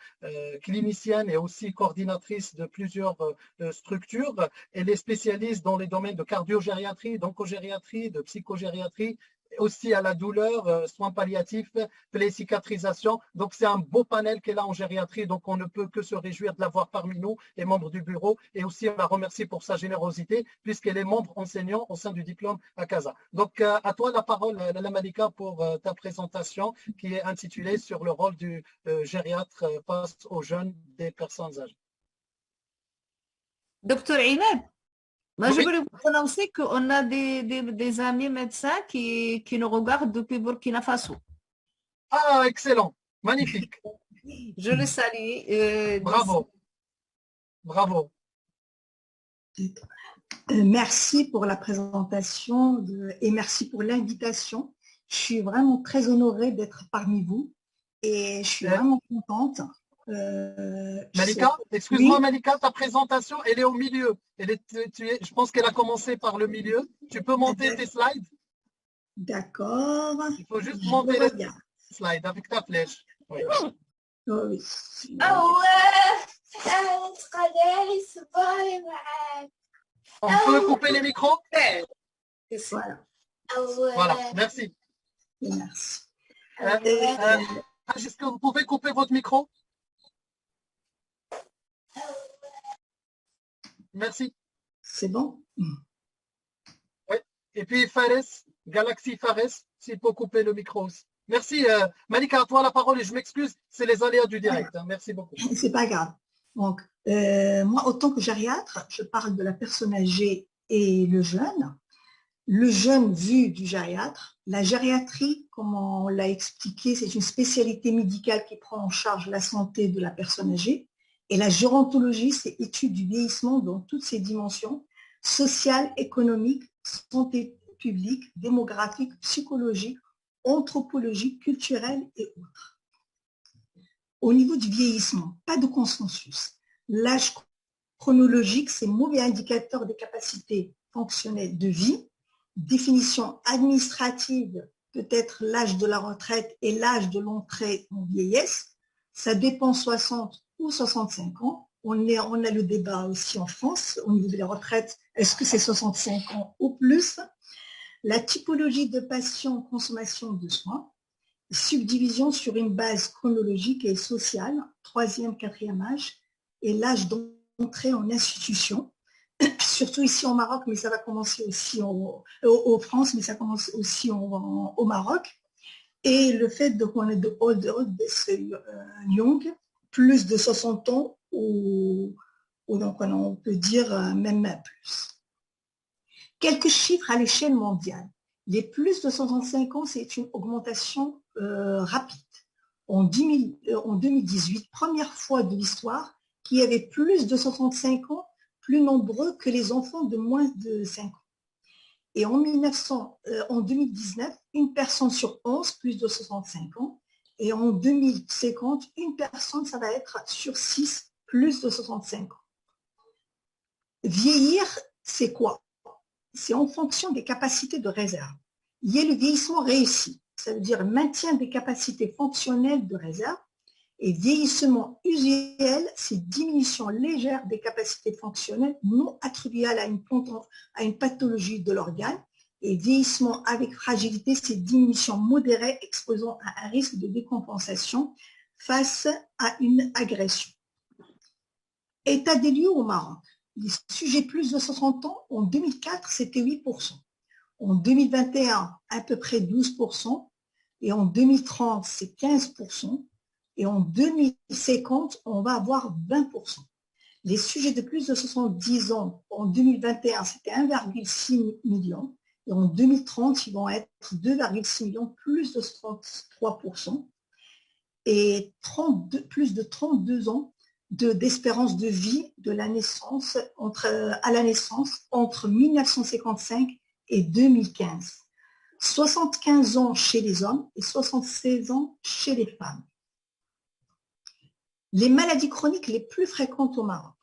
clinicienne et aussi coordinatrice de plusieurs structures. Elle est spécialiste dans les domaines de cardiogériatrie, d'oncogériatrie, de psychogériatrie, aussi à la douleur, soins palliatifs, cicatrisation. Donc, c'est un beau panel qu'elle a en gériatrie. Donc, on ne peut que se réjouir de l'avoir parmi nous, les membres du bureau. Et aussi, on la remercie pour sa générosité, puisqu'elle est membre enseignant au sein du diplôme à Casa. Donc, à toi la parole, Lala Malika, pour ta présentation qui est intitulée sur le rôle du gériatre face aux jeunes des personnes âgées. Docteur Ahmed, moi, Oui. je voulais vous annoncer qu'on a des amis médecins qui nous regardent depuis Burkina Faso. Ah, excellent, magnifique. Je le salue. Bravo, bravo. Merci pour la présentation et merci pour l'invitation. Je suis vraiment très honorée d'être parmi vous et je suis vraiment contente. Malika, excuse-moi, oui. Malika, ta présentation, elle est au milieu. Je pense qu'elle a commencé par le milieu. Tu peux monter tes slides? D'accord. Il faut juste monter les slides avec ta flèche. Oui. Oui. On peut couper les micros? Voilà. Voilà, merci. Merci. Est-ce que vous pouvez couper votre micro? Merci. C'est bon? Oui. Et puis Fares, Galaxy Fares, s'il peut couper le micro aussi. Merci. Malika, à toi la parole et je m'excuse, c'est les aléas du direct. Hein. Merci beaucoup. C'est pas grave. Donc, moi, autant que gériatre, je parle de la personne âgée et le jeune. Le jeune vu du gériatre. La gériatrie, comme on l'a expliqué, c'est une spécialité médicale qui prend en charge la santé de la personne âgée. Et la gérontologie, c'est étude du vieillissement dans toutes ses dimensions, sociales, économiques, santé publique, démographique, psychologique, anthropologique, culturelle et autres. Au niveau du vieillissement, pas de consensus. L'âge chronologique, c'est mauvais indicateur des capacités fonctionnelles de vie. Définition administrative, peut-être l'âge de la retraite et l'âge de l'entrée en vieillesse. Ça dépend 60 ou 65 ans. On a le débat aussi en France au niveau de la retraite. Est-ce que c'est 65 ans ou plus? La typologie de patients, consommation de soins. Subdivision sur une base chronologique et sociale, 3e, 4e âge, et l'âge d'entrée en institution, surtout ici au Maroc, mais ça va commencer aussi en France, mais ça commence aussi au Maroc. Et le fait qu'on est de old young, plus de 60 ans, ou donc on peut dire même plus. Quelques chiffres à l'échelle mondiale. Les plus de 65 ans, c'est une augmentation rapide. En 2018, première fois de l'histoire, qu'il y avait plus de 65 ans, plus nombreux que les enfants de moins de 5 ans. Et en 2019, une personne sur 11, plus de 65 ans. Et en 2050, une personne, ça va être sur 6, plus de 65 ans. Vieillir, c'est quoi? C'est en fonction des capacités de réserve. Il y a le vieillissement réussi. ça veut dire maintien des capacités fonctionnelles de réserve. Et vieillissement usuel, c'est diminution légère des capacités fonctionnelles non attribuables à une pathologie de l'organe. Et vieillissement avec fragilité, c'est diminution modérée exposant à un risque de décompensation face à une agression. État des lieux au Maroc. Les sujets plus de 60 ans, en 2004, c'était 8%. En 2021, à peu près 12%. Et en 2030, c'est 15%. Et en 2050, on va avoir 20%. Les sujets de plus de 70 ans, en 2021, c'était 1,6 million. Et en 2030, ils vont être 2,6 millions, plus de 33%. Et plus de 32 ans d'espérance de vie de la naissance, à la naissance entre 1955 et 2015. 75 ans chez les hommes et 76 ans chez les femmes. Les maladies chroniques les plus fréquentes au Maroc,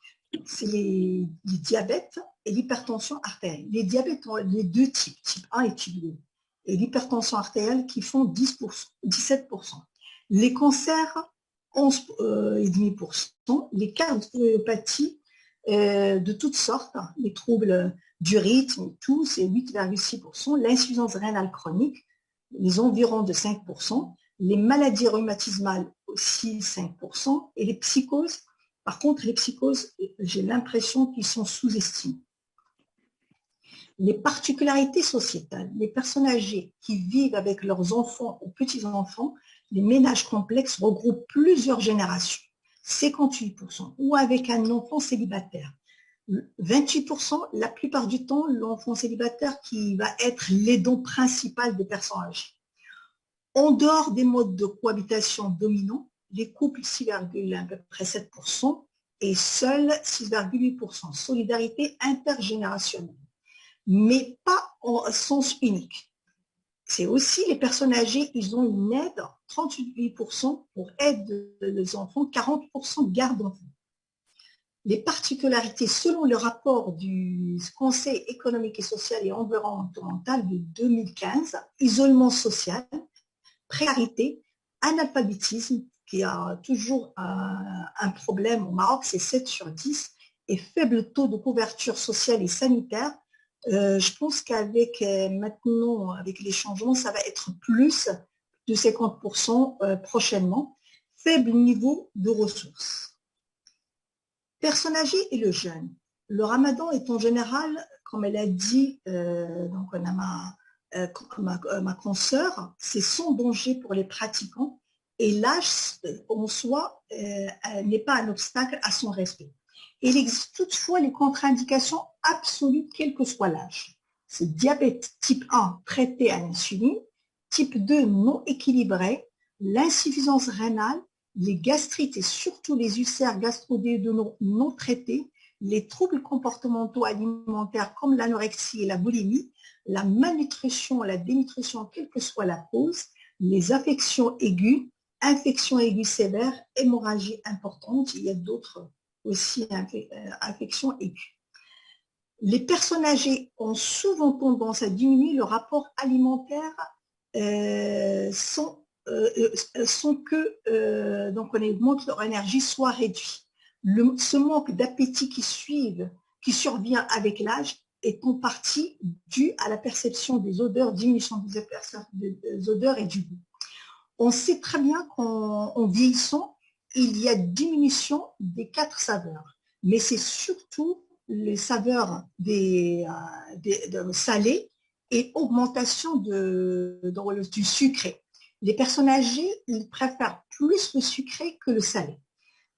c'est les diabètes et l'hypertension artérielle. Les diabètes ont les deux types, type 1 et type 2. Et l'hypertension artérielle qui font 17%. Les cancers, 11,5%. Les cardiopathies de toutes sortes, les troubles du rythme, tout, c'est 8,6%. L'insuffisance rénale chronique, les environs de 5%. Les maladies rhumatismales aussi 5%. Et les psychoses, par contre, les psychoses, j'ai l'impression qu'ils sont sous-estimés. Les particularités sociétales, les personnes âgées qui vivent avec leurs enfants ou petits-enfants, les ménages complexes regroupent plusieurs générations, 58%, ou avec un enfant célibataire. 28%, la plupart du temps, l'enfant célibataire qui va être l'aidant principal des personnes âgées. En dehors des modes de cohabitation dominants, les couples 6,7% et seuls 6,8%. Solidarité intergénérationnelle, mais pas en sens unique. C'est aussi les personnes âgées, ils ont une aide, 38% pour aide des enfants, 40% garde d'enfants. Les particularités selon le rapport du Conseil économique et social et environnemental de 2015, isolement social, précarité, analphabétisme, qui a toujours un problème au Maroc, c'est 7/10, et faible taux de couverture sociale et sanitaire. Je pense qu'avec maintenant, avec les changements, ça va être plus de 50% prochainement. Faible niveau de ressources. Personnes âgées et le jeûne. Le ramadan est en général, comme elle a dit, donc on a ma consoeur, c'est sans danger pour les pratiquants et l'âge en soi n'est pas un obstacle à son respect. Il existe toutefois les contre-indications absolues, quel que soit l'âge. C'est diabète type 1 traité à l'insuline, type 2 non équilibré, l'insuffisance rénale, les gastrites et surtout les ulcères gastro-duodénaux non traités, les troubles comportementaux alimentaires comme l'anorexie et la boulimie, la malnutrition, la dénutrition, quelle que soit la cause, les affections aiguës, infections aiguës sévères, hémorragie importante, il y a d'autres aussi infections aiguës. Les personnes âgées ont souvent tendance à diminuer le rapport alimentaire sans que donc on augmente leur énergie soit réduit. Ce manque d'appétit qui survient avec l'âge est en partie dû à la perception des odeurs, diminution des odeurs et du goût. On sait très bien qu'en vieillissant, il y a diminution des 4 saveurs, mais c'est surtout les saveurs des salés et augmentation du sucré. Les personnes âgées, ils préfèrent plus le sucré que le salé.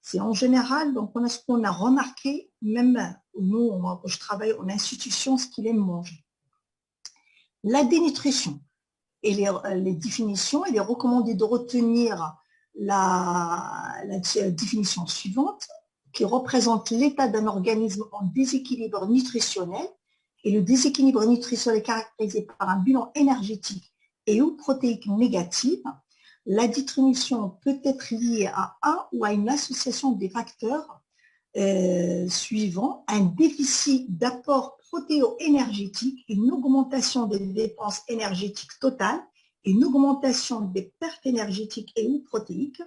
C'est en général, donc on a ce qu'on a remarqué, même nous, je travaille en institution, ce qu'ils aiment manger. La dénutrition et les définitions, il est recommandé de retenir la définition suivante, qui représente l'état d'un organisme en déséquilibre nutritionnel. Et le déséquilibre nutritionnel est caractérisé par un bilan énergétique et ou protéique négative. La dénutrition peut être liée à un ou à une association des facteurs suivants, un déficit d'apport protéo-énergétique, une augmentation des dépenses énergétiques totales une augmentation des pertes énergétiques et ou protéiques,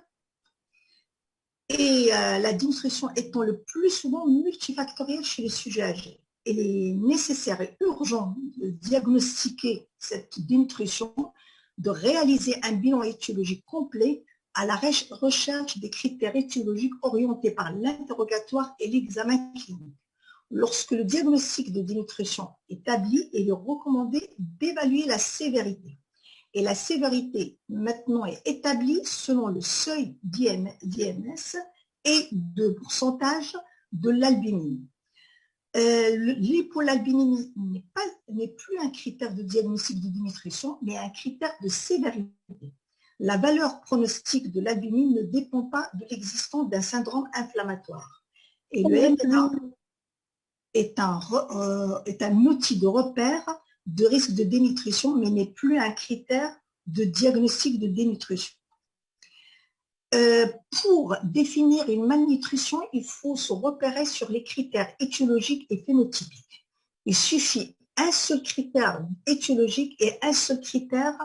et la dénutrition étant le plus souvent multifactorielle chez les sujets âgés. Il est nécessaire et urgent de diagnostiquer cette dénutrition, de réaliser un bilan étiologique complet à la recherche des critères étiologiques orientés par l'interrogatoire et l'examen clinique. Lorsque le diagnostic de dénutrition est établi, il est recommandé d'évaluer la sévérité. Et la sévérité maintenant est établie selon le seuil d'IMS et de pourcentage de l'albinémie. L'hypolalbinémie n'est plus un critère de diagnostic de dénutrition, mais un critère de sévérité. La valeur pronostique de l'albinémie ne dépend pas de l'existence d'un syndrome inflammatoire. Et le MLA est un outil de repère de risque de dénutrition, mais n'est plus un critère de diagnostic de dénutrition. Pour définir une malnutrition, il faut se repérer sur les critères étiologiques et phénotypiques. Il suffit un seul critère étiologique et un seul critère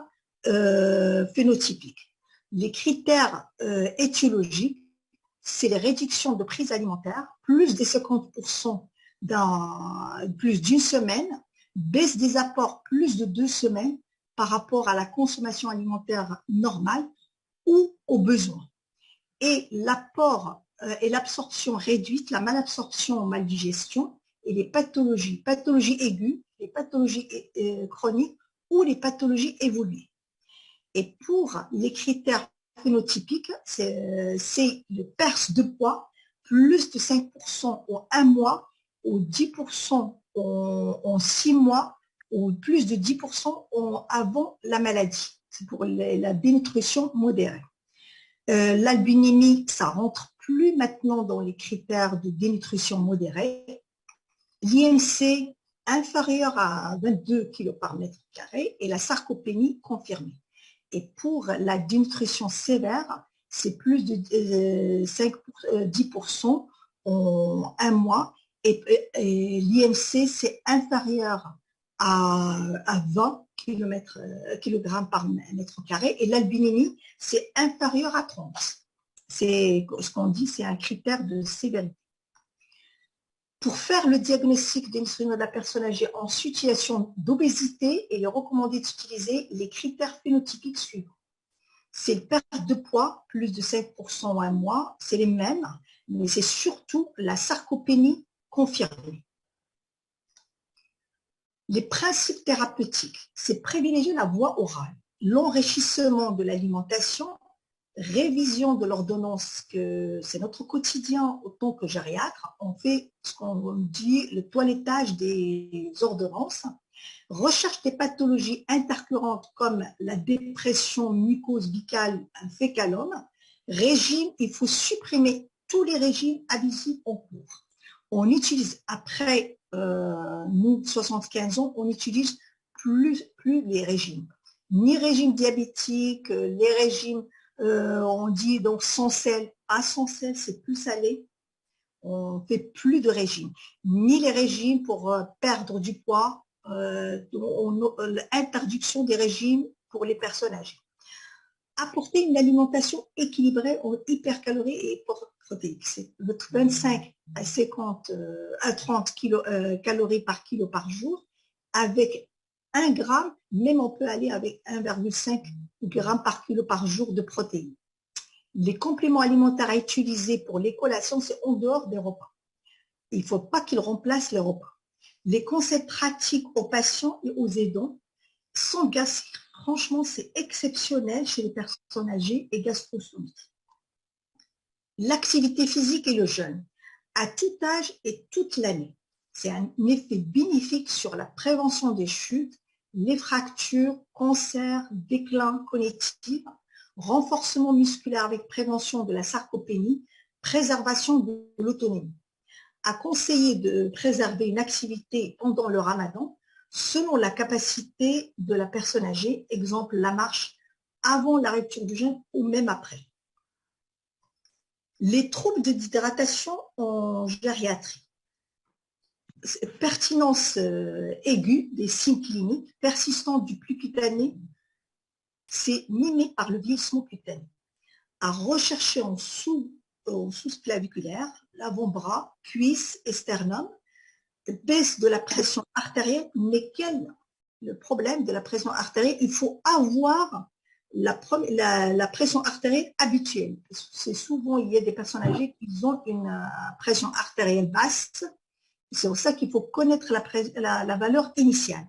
phénotypique. Les critères étiologiques, c'est les réductions de prise alimentaire, plus des 50% plus d'une semaine, baisse des apports plus de 2 semaines par rapport à la consommation alimentaire normale ou aux besoins. Et l'apport et l'absorption réduite, la malabsorption ou maldigestion et les pathologies aiguës, les pathologies chroniques ou les pathologies évoluées. Et pour les critères phénotypiques, c'est le perte de poids, plus de 5% en 1 mois ou 10% en 6 mois ou plus de 10% avant la maladie. C'est pour la dénutrition modérée. L'albinémie, ça rentre plus maintenant dans les critères de dénutrition modérée. L'IMC inférieur à 22 kg par mètre carré et la sarcopénie confirmée. Et pour la dénutrition sévère, c'est plus de 10% en 1 mois et l'IMC, c'est inférieur à 20 kg par mètre carré et l'albinémie, c'est inférieur à 30. C'est ce qu'on dit, c'est un critère de sévérité. Pour faire le diagnostic d'insuline de la personne âgée en situation d'obésité, il est recommandé d'utiliser les critères phénotypiques suivants. C'est le perte de poids, plus de 5% en 1 mois, c'est les mêmes, mais c'est surtout la sarcopénie confirmée. Les principes thérapeutiques, c'est privilégier la voie orale, l'enrichissement de l'alimentation, révision de l'ordonnance, que c'est notre quotidien autant que gériatre. On fait ce qu'on dit le toilettage des ordonnances, recherche des pathologies intercurrentes comme la dépression mucose buccale fécalum, régime, il faut supprimer tous les régimes adhésifs en cours. On utilise après nous 75 ans, on n'utilise plus les régimes, ni régime diabétique, les régimes on dit donc sans sel, pas sans sel, c'est plus salé. On ne fait plus de régime, ni les régimes pour perdre du poids, l'interdiction des régimes pour les personnes âgées. Apporter une alimentation équilibrée en hypercalories et protéiques. C'est 25 à 50 à 30 calories par kilo par jour, avec 1 gramme, même on peut aller avec 1,5 g par kilo par jour de protéines. Les compléments alimentaires à utiliser pour les collations, c'est en dehors des repas. Il ne faut pas qu'ils remplacent les repas. Les conseils pratiques aux patients et aux aidants, sans gastrique, franchement, c'est exceptionnel chez les personnes âgées et gastrostomiques. L'activité physique et le jeûne, à tout âge et toute l'année. C'est un effet bénéfique sur la prévention des chutes, les fractures, cancers, déclin cognitif, renforcement musculaire avec prévention de la sarcopénie, préservation de l'autonomie. À conseiller de préserver une activité pendant le ramadan selon la capacité de la personne âgée, exemple la marche avant la rupture du jeûne ou même après. Les troubles de déshydratation en gériatrie. Pertinence aiguë des signes cliniques, persistance du flux cutané, c'est mimé par le vieillissement cutané. À rechercher en sous-claviculaire, l'avant-bras, cuisse et sternum, baisse de la pression artérielle, mais quel le problème de la pression artérielle? Il faut avoir la pression artérielle habituelle. C'est souvent, il y a des personnes âgées qui ont une pression artérielle basse. C'est pour ça qu'il faut connaître la valeur initiale.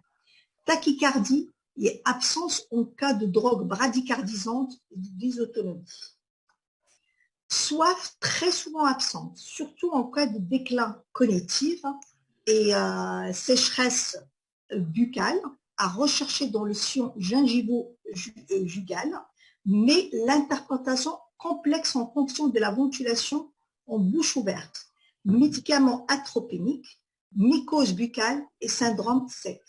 Tachycardie et absence en cas de drogue bradycardisante et de dysautonomie. Soif très souvent absente, surtout en cas de déclin cognitif et sécheresse buccale, à rechercher dans le sillon gingivo-jugal, mais l'interprétation complexe en fonction de la ventilation en bouche ouverte, médicaments atropéniques, mycose buccale et syndrome sec.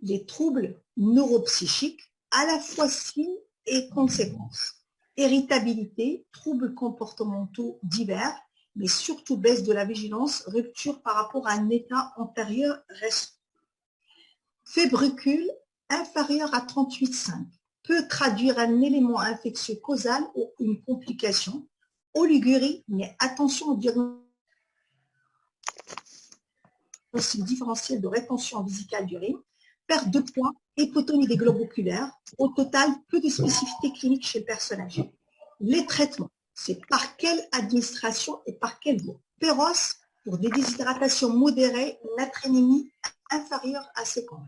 Les troubles neuropsychiques, à la fois signes et conséquences. Irritabilité, troubles comportementaux divers, mais surtout baisse de la vigilance, rupture par rapport à un état antérieur récent. Fébricule inférieur à 38,5 peut traduire un élément infectieux causal ou une complication. Oligurie, mais attention au diagnostic différentiel de rétention vésicale d'urine, perte de poids, hypotonie des globes oculaires. Au total, peu de spécificité clinique chez le personne âgée. Les traitements, c'est par quelle administration et par quelle voie? Péros pour des déshydratations modérées, natrénémie inférieure à 150.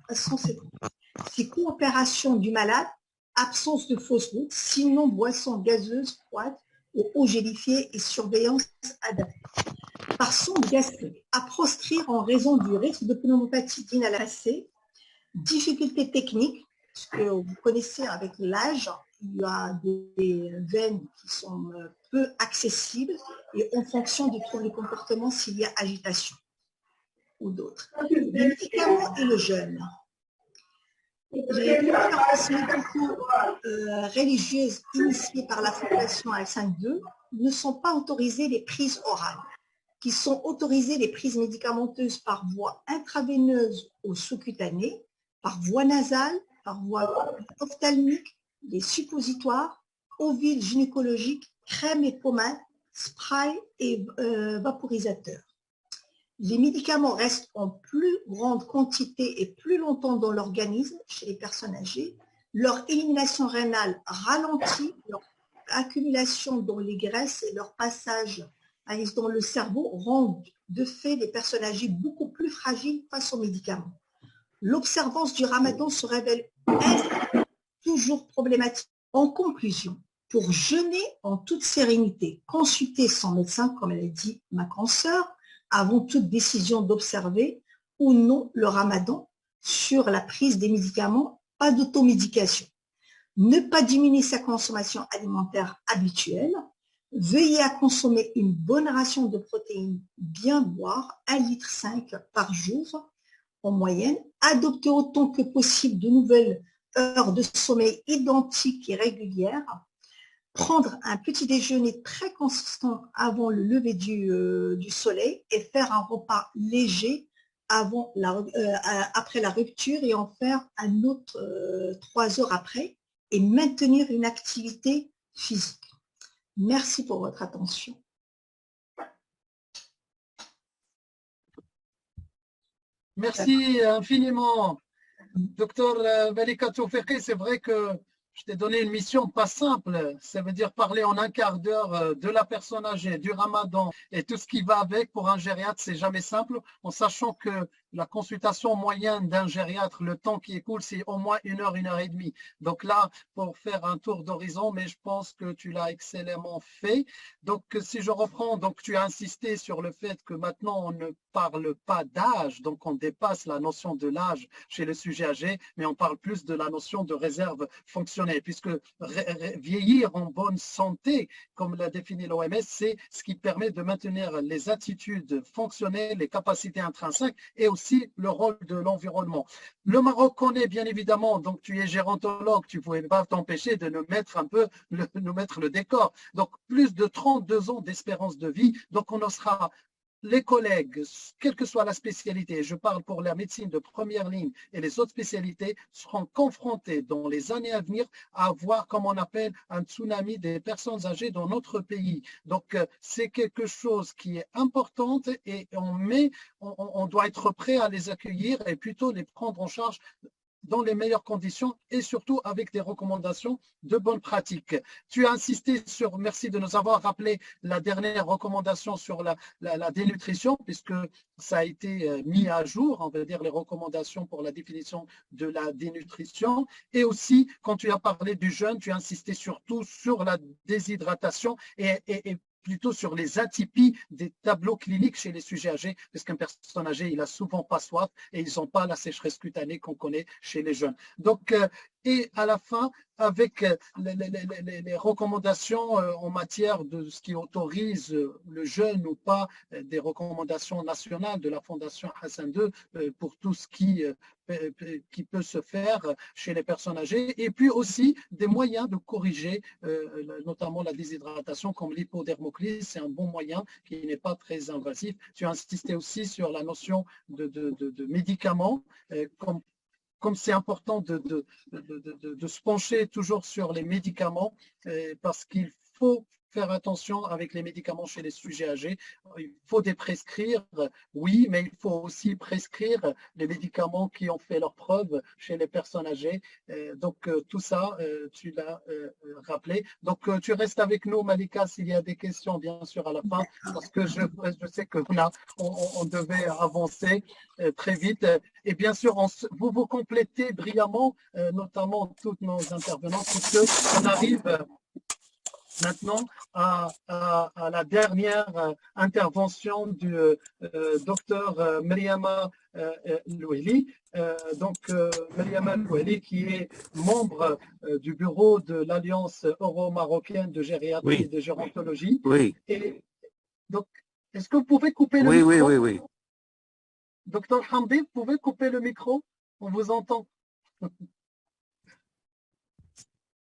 C'est coopération du malade, absence de fausse route, sinon boisson gazeuse froide ou eau gélifiée et surveillance adaptée. Par sonde gastrique, à proscrire en raison du risque de pneumopathie d'inhalation. Difficultés techniques, parce que vous connaissez avec l'âge, il y a des veines qui sont peu accessibles et en fonction du trouble de comportement s'il y a agitation ou d'autres. Les médicaments et le jeûne. Les médicaments religieuses initiées par la Fondation Al-5-2 ne sont pas autorisées les prises orales, qui sont autorisées les prises médicamenteuses par voie intraveineuse ou sous-cutanée, par voie nasale, par voie ophtalmique, les suppositoires, ovules gynécologiques, crème et pommade, spray et vaporisateur. Les médicaments restent en plus grande quantité et plus longtemps dans l'organisme chez les personnes âgées. Leur élimination rénale ralentit, leur accumulation dans les graisses et leur passage dans le cerveau rendent de fait les personnes âgées beaucoup plus fragiles face aux médicaments. L'observance du ramadan se révèle toujours problématique. En conclusion, pour jeûner en toute sérénité, consulter son médecin, comme elle a dit ma consoeur, avant toute décision d'observer ou non le ramadan sur la prise des médicaments, pas d'automédication. Ne pas diminuer sa consommation alimentaire habituelle. Veuillez à consommer une bonne ration de protéines, bien boire 1,5 litre par jour en moyenne. Adopter autant que possible de nouvelles heures de sommeil identiques et régulières. Prendre un petit déjeuner très consistant avant le lever du soleil et faire un repas léger après la rupture et en faire un autre 3 heures après et maintenir une activité physique. Merci pour votre attention. Merci infiniment, Dr Malika Toufekhi. C'est vrai que je t'ai donné une mission pas simple. Ça veut dire parler en un quart d'heure de la personne âgée, du ramadan et tout ce qui va avec. Pour un gériatre, c'est jamais simple, en sachant que la consultation moyenne d'un gériatre, le temps qui écoule, c'est au moins 1 heure, 1 heure et demie. Donc là, pour faire un tour d'horizon, mais je pense que tu l'as excellemment fait. Donc, si je reprends, donc tu as insisté sur le fait que maintenant, on ne parle pas d'âge, donc on dépasse la notion de l'âge chez le sujet âgé, mais on parle plus de la notion de réserve fonctionnelle, puisque vieillir en bonne santé, comme l'a défini l'OMS, c'est ce qui permet de maintenir les attitudes fonctionnelles, les capacités intrinsèques et aussi le rôle de l'environnement. Le Maroc connaît bien évidemment, donc tu es gérontologue, tu ne pouvais pas t'empêcher de nous mettre un peu le décor. Donc plus de 32 ans d'espérance de vie, donc on en sera les collègues, quelle que soit la spécialité, je parle pour la médecine de première ligne et les autres spécialités, seront confrontés dans les années à venir à avoir, comme on appelle, un tsunami des personnes âgées dans notre pays. Donc, c'est quelque chose qui est important et on doit être prêt à les accueillir et plutôt les prendre en charge dans les meilleures conditions et surtout avec des recommandations de bonnes pratiques. Tu as insisté sur, merci de nous avoir rappelé la dernière recommandation sur la dénutrition, puisque ça a été mis à jour, on va dire les recommandations pour la définition de la dénutrition. Et aussi, quand tu as parlé du jeûne, tu as insisté surtout sur la déshydratation et plutôt sur les atypies des tableaux cliniques chez les sujets âgés, parce qu'une personne âgée, il n'a souvent pas soif et ils n'ont pas la sécheresse cutanée qu'on connaît chez les jeunes. Donc, et à la fin, avec les recommandations en matière de ce qui autorise le jeûne ou pas, des recommandations nationales de la Fondation Hassan II pour tout ce qui peut se faire chez les personnes âgées, et puis aussi des moyens de corriger notamment la déshydratation comme l'hypodermoclise, c'est un bon moyen qui n'est pas très invasif. Tu as insisté aussi sur la notion de médicaments, comme c'est important de se pencher toujours sur les médicaments, parce qu'il faut faire attention avec les médicaments chez les sujets âgés. Il faut des prescrire, oui, mais il faut aussi prescrire les médicaments qui ont fait leur preuve chez les personnes âgées. Donc, tout ça, tu l'as rappelé. Donc, tu restes avec nous, Malika, s'il y a des questions, bien sûr, à la fin, parce que je sais qu'on devait avancer très vite. Et bien sûr, vous complétez brillamment, notamment toutes nos intervenants, puisque on arrive maintenant à la dernière intervention du docteur Mariama Loueli. Donc, Mariama Loueli, qui est membre du bureau de l'Alliance euro-marocaine de gériatrie et de gérontologie. Oui. Et donc, est-ce que vous pouvez couper le micro? Oui. Docteur Hamdi, vous pouvez couper le micro? On vous entend.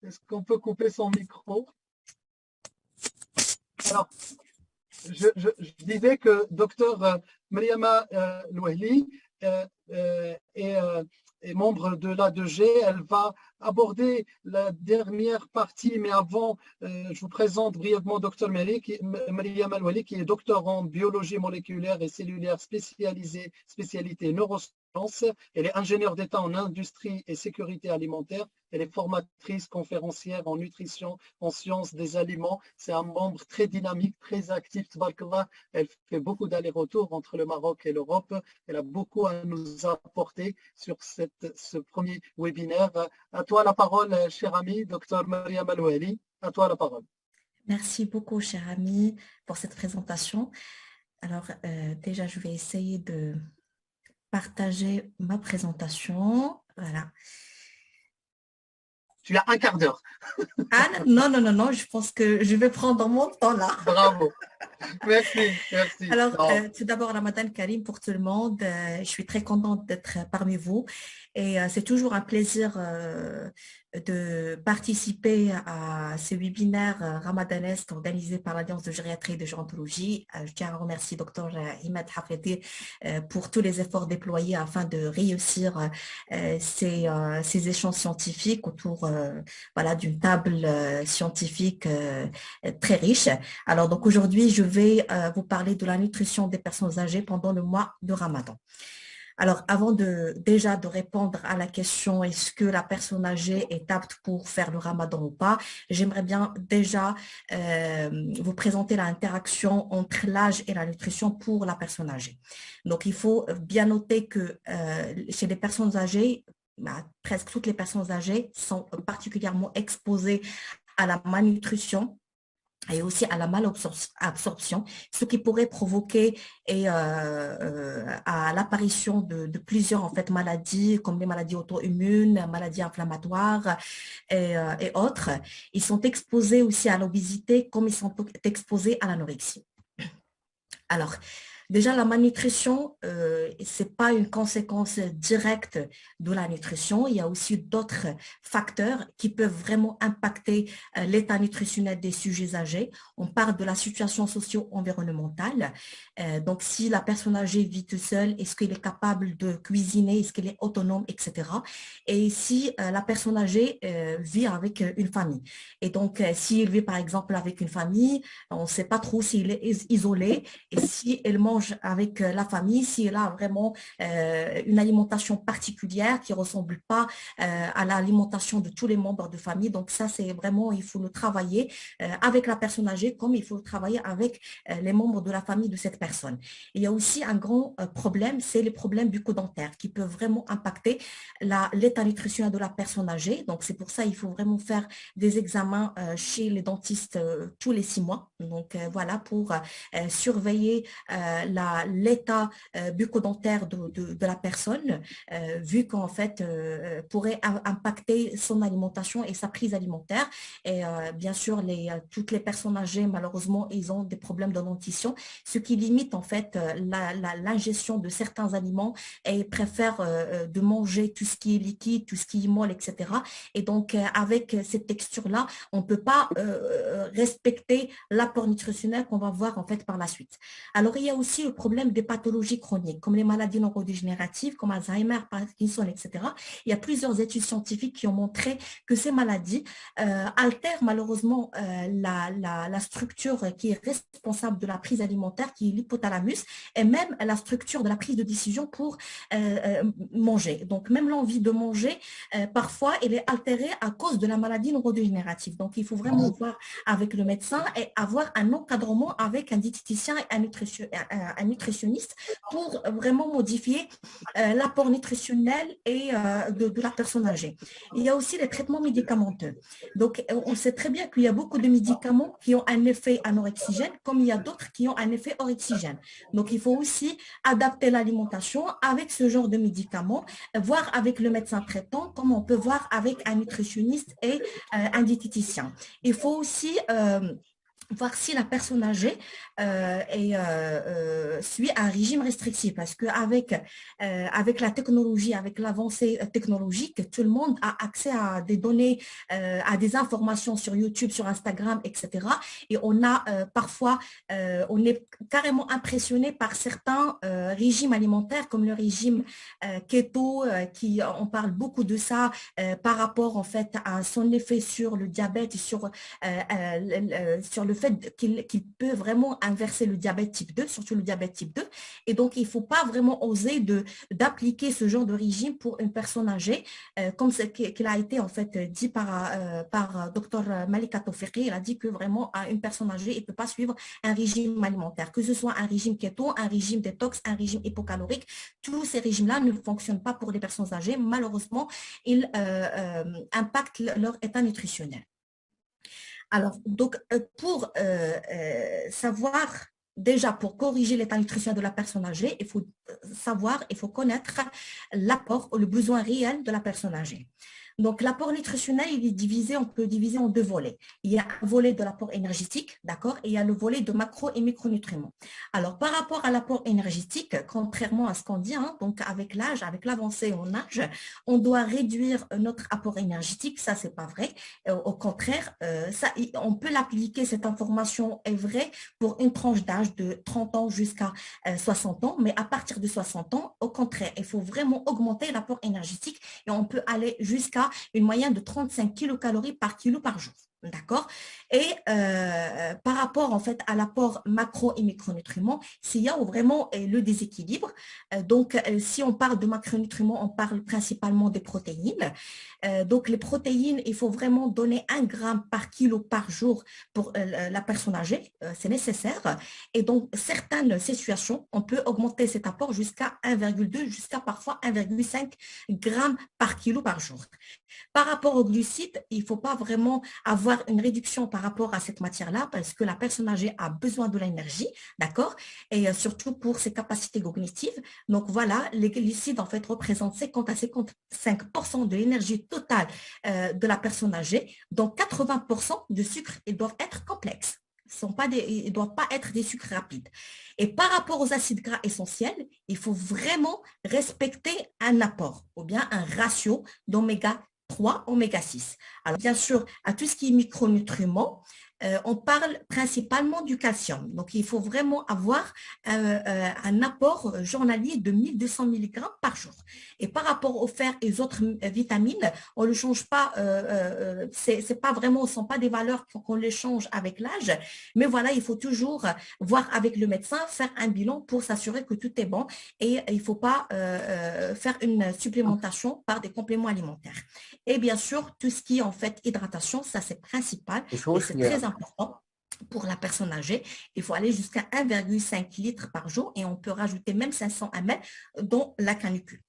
Est-ce qu'on peut couper son micro? Alors, je disais que Dr Mariama Loueli est membre de l'A2G. Elle va aborder la dernière partie, mais avant, je vous présente brièvement Dr Mariama Loueli, qui est docteur en biologie moléculaire et cellulaire spécialité neurosciences. Elle est ingénieure d'État en industrie et sécurité alimentaire. Elle est formatrice, conférencière en nutrition, en sciences des aliments. C'est un membre très dynamique, très actif. Elle fait beaucoup d'allers-retours entre le Maroc et l'Europe. Elle a beaucoup à nous apporter sur ce premier webinaire. À toi la parole, cher ami, Dr Mariama Loueli. À toi la parole. Merci beaucoup, cher ami, pour cette présentation. Alors, déjà, je vais essayer de partager ma présentation. Voilà. Tu as un quart d'heure. Ah non, je pense que je vais prendre mon temps là. Bravo. Merci. Alors, tout d'abord, Ramadan Karim pour tout le monde. Je suis très contente d'être parmi vous et c'est toujours un plaisir de participer à ce webinaire ramadanesque organisé par l'Alliance de gériatrie et de gérontologie. Je tiens à remercier Dr Imad Hafedi pour tous les efforts déployés afin de réussir ces échanges scientifiques autour d'une table scientifique très riche. Alors, donc aujourd'hui, je vais vous parler de la nutrition des personnes âgées pendant le mois de Ramadan. Alors, avant déjà de répondre à la question est-ce que la personne âgée est apte pour faire le Ramadan ou pas, j'aimerais bien déjà vous présenter l'interaction entre l'âge et la nutrition pour la personne âgée. Donc, il faut bien noter que chez les personnes âgées, presque toutes les personnes âgées sont particulièrement exposées à la malnutrition et aussi à la malabsorption, ce qui pourrait provoquer à l'apparition de plusieurs maladies, comme les maladies auto-immunes, maladies inflammatoires et autres. Ils sont exposés aussi à l'obésité comme ils sont exposés à l'anorexie. Alors, Déjà, la malnutrition, ce n'est pas une conséquence directe de la nutrition. Il y a aussi d'autres facteurs qui peuvent vraiment impacter l'état nutritionnel des sujets âgés. On parle de la situation socio-environnementale. Donc, si la personne âgée vit toute seule, est-ce qu'il est capable de cuisiner, est-ce qu'il est autonome, etc. Et si la personne âgée vit avec une famille. Et donc, s'il vit par exemple avec une famille, on ne sait pas trop s'il est isolé et si elle mange avec la famille, s'il a vraiment une alimentation particulière qui ne ressemble pas à l'alimentation de tous les membres de famille. Donc, ça, c'est vraiment, il faut le travailler avec la personne âgée comme il faut le travailler avec les membres de la famille de cette personne. Il y a aussi un grand problème, c'est les problèmes bucco-dentaires qui peuvent vraiment impacter l'état nutritionnel de la personne âgée. Donc, c'est pour ça qu'il faut vraiment faire des examens chez les dentistes tous les 6 mois. Donc, voilà, pour surveiller l'état bucco-dentaire de la personne, vu qu'en fait, pourrait impacter son alimentation et sa prise alimentaire. Et bien sûr, toutes les personnes âgées, malheureusement, ils ont des problèmes de dentition, ce qui limite en fait l'ingestion de certains aliments et préfèrent de manger tout ce qui est liquide, tout ce qui est molle, etc. Et donc, avec cette texture-là, on ne peut pas respecter l'apport nutritionnel qu'on va voir en fait par la suite. Alors, il y a aussi le problème des pathologies chroniques, comme les maladies neurodégénératives, comme Alzheimer, Parkinson, etc. Il y a plusieurs études scientifiques qui ont montré que ces maladies altèrent malheureusement la structure qui est responsable de la prise alimentaire, qui est l'hypothalamus, et même la structure de la prise de décision pour manger. Donc, même l'envie de manger, parfois, elle est altérée à cause de la maladie neurodégénérative. Donc, il faut vraiment voir avec le médecin et avoir un encadrement avec un diététicien et un nutritionniste pour vraiment modifier l'apport nutritionnel et de la personne âgée. Il y a aussi les traitements médicamenteux. Donc, on sait très bien qu'il y a beaucoup de médicaments qui ont un effet anorexigène, comme il y a d'autres qui ont un effet orexigène. Donc, il faut aussi adapter l'alimentation avec ce genre de médicaments, voir avec le médecin traitant, comme on peut voir avec un nutritionniste et un diététicien. Il faut aussi voir si la personne âgée suit un régime restrictif, parce qu'avec la technologie, avec l'avancée technologique, tout le monde a accès à des données, à des informations sur YouTube, sur Instagram, etc. Et on a parfois, on est carrément impressionné par certains régimes alimentaires, comme le régime keto, on parle beaucoup de ça par rapport en fait à son effet sur le diabète et sur le fait qu'il peut vraiment inverser le diabète type 2, surtout le diabète type 2. Et donc, il ne faut pas vraiment oser d'appliquer ce genre de régime pour une personne âgée, comme ce qu'il a été en fait dit par Dr Malika Tofeqi. Il a dit que vraiment, une personne âgée, elle ne peut pas suivre un régime alimentaire, que ce soit un régime keto, un régime détox, un régime hypocalorique. Tous ces régimes-là ne fonctionnent pas pour les personnes âgées. Malheureusement, ils impactent leur état nutritionnel. Alors, donc, pour savoir, déjà, pour corriger l'état nutritionnel de la personne âgée, il faut savoir, il faut connaître l'apport ou le besoin réel de la personne âgée. Donc, l'apport nutritionnel, il est divisé, on peut diviser en 2 volets. Il y a un volet de l'apport énergétique, d'accord, et il y a le volet de macro et micronutriments. Alors, par rapport à l'apport énergétique, contrairement à ce qu'on dit, hein, donc avec l'âge, avec l'avancée en âge, on doit réduire notre apport énergétique. Ça, c'est pas vrai. Au contraire, on peut l'appliquer, cette information est vraie pour une tranche d'âge de 30 ans jusqu'à 60 ans, mais à partir de 60 ans, au contraire, il faut vraiment augmenter l'apport énergétique et on peut aller jusqu'à une moyenne de 35 kilocalories par kilo par jour. D'accord. Et par rapport en fait à l'apport macro et micronutriments, s'il y a vraiment le déséquilibre, donc si on parle de macronutriments, on parle principalement des protéines. Donc les protéines, il faut vraiment donner 1 gramme par kilo par jour pour la personne âgée, c'est nécessaire. Et donc certaines situations, on peut augmenter cet apport jusqu'à 1,2, jusqu'à parfois 1,5 grammes par kilo par jour. Par rapport aux glucides, il ne faut pas vraiment avoir une réduction par rapport à cette matière-là parce que la personne âgée a besoin de l'énergie, d'accord, et surtout pour ses capacités cognitives. Donc voilà, les glucides en fait représentent 50 à 55% de l'énergie totale de la personne âgée. Donc 80% de sucre, ils doivent être complexes. ils ne doivent pas être des sucres rapides. Et par rapport aux acides gras essentiels, il faut vraiment respecter un apport ou bien un ratio d'oméga 3, oméga 6. Alors, bien sûr, à tout ce qui est micronutriments, on parle principalement du calcium. Donc, il faut vraiment avoir un apport journalier de 1200 mg par jour. Et par rapport au fer et aux autres vitamines, on ne le change pas, c'est pas vraiment, ce ne sont pas des valeurs qu'on les change avec l'âge. Mais voilà, il faut toujours voir avec le médecin, faire un bilan pour s'assurer que tout est bon. Et il ne faut pas faire une supplémentation par des compléments alimentaires. Et bien sûr, tout ce qui est en fait hydratation, ça c'est principal et c'est très important pour la personne âgée. Il faut aller jusqu'à 1,5 litre par jour et on peut rajouter même 500 ml dans la canicule.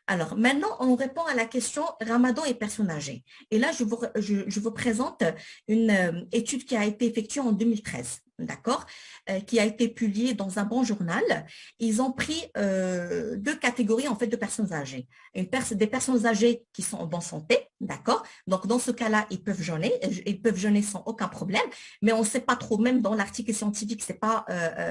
Alors, maintenant, on répond à la question Ramadan et personnes âgées. Et là, je vous présente une étude qui a été effectuée en 2013. D'accord, qui a été publié dans un bon journal. Ils ont pris deux catégories en fait de personnes âgées. Des personnes âgées qui sont en bonne santé, d'accord. Donc dans ce cas-là, ils peuvent jeûner sans aucun problème, mais on ne sait pas trop, même dans l'article scientifique, c'est pas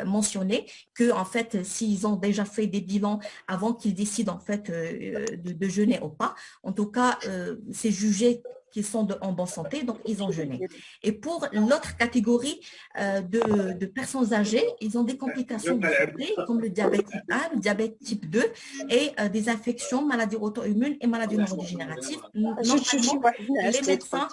mentionné que en fait s'ils ont déjà fait des bilans avant qu'ils décident en fait de jeûner ou pas. En tout cas, c'est jugé qu'ils sont en bonne santé, donc ils ont jeûné. Et pour l'autre catégorie de personnes âgées, ils ont des complications de santé, comme le diabète type 1, le diabète type 2 et des infections, maladies auto-immunes et maladies neurodégénératives. Normalement, les médecins,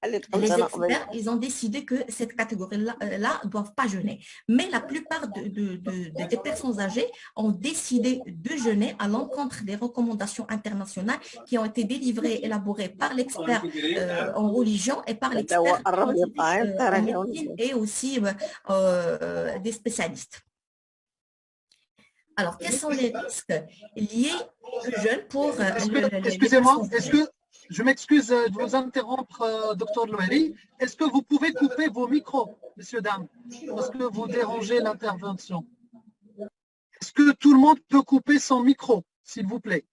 les experts, ils ont décidé que cette catégorie-là ne doivent pas jeûner. Mais la plupart des personnes âgées ont décidé de jeûner à l'encontre des recommandations internationales qui ont été délivrées et élaborées par l'expert en religion et par l'expert en médecine et aussi des spécialistes. Alors, quels sont les risques liés au jeûne pour excusez-moi, je m'excuse de vous interrompre, docteur Louheri. Est-ce que vous pouvez couper vos micros, messieurs, dames, parce que vous dérangez l'intervention? Est-ce que tout le monde peut couper son micro, s'il vous plaît?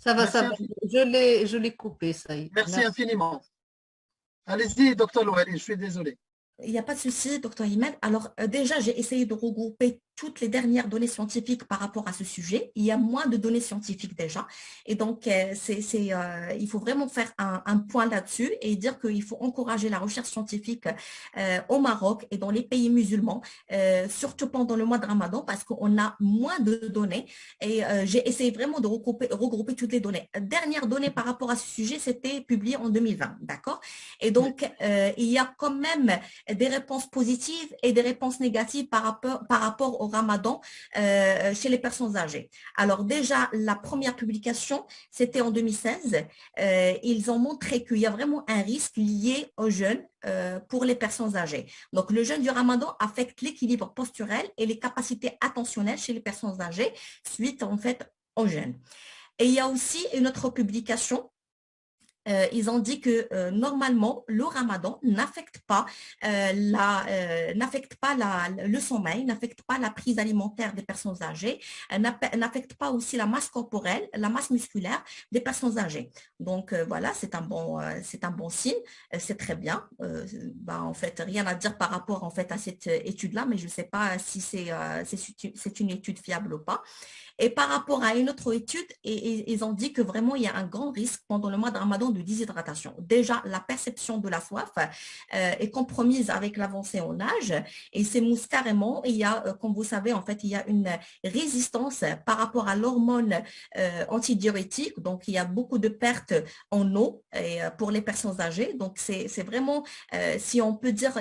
Ça va, ça va. Je l'ai coupé, ça y est. Merci infiniment. Allez-y, docteur Louheri, je suis désolé. Il n'y a pas de souci, docteur Imed. Alors, déjà, j'ai essayé de regrouper toutes les dernières données scientifiques par rapport à ce sujet. Il y a moins de données scientifiques déjà. Et donc, il faut vraiment faire un point là-dessus et dire qu'il faut encourager la recherche scientifique au Maroc et dans les pays musulmans, surtout pendant le mois de Ramadan, parce qu'on a moins de données. Et j'ai essayé vraiment de regrouper toutes les données. Dernière donnée par rapport à ce sujet, c'était publié en 2020. D'accord? Et donc, il y a quand même des réponses positives et des réponses négatives par rapport au Ramadan chez les personnes âgées. Alors déjà, la première publication, c'était en 2016. Ils ont montré qu'il y a vraiment un risque lié au jeûne pour les personnes âgées. Donc, le jeûne du Ramadan affecte l'équilibre posturel et les capacités attentionnelles chez les personnes âgées suite en fait au jeûne. Et il y a aussi une autre publication. Ils ont dit que normalement, le Ramadan n'affecte pas, le sommeil, n'affecte pas la prise alimentaire des personnes âgées, n'affecte pas aussi la masse corporelle, la masse musculaire des personnes âgées. Donc voilà, c'est un bon signe, c'est très bien. En fait, rien à dire par rapport en fait à cette étude-là, mais je ne sais pas si c'est une étude fiable ou pas. Et par rapport à une autre étude, ils ont dit que vraiment, il y a un grand risque pendant le mois de Ramadan de déshydratation. Déjà, la perception de la soif est compromise avec l'avancée en âge et c'est mousse carrément. Il y a, comme vous savez, en fait, il y a une résistance par rapport à l'hormone antidiurétique. Donc, il y a beaucoup de pertes en eau pour les personnes âgées. Donc, c'est vraiment, si on peut dire,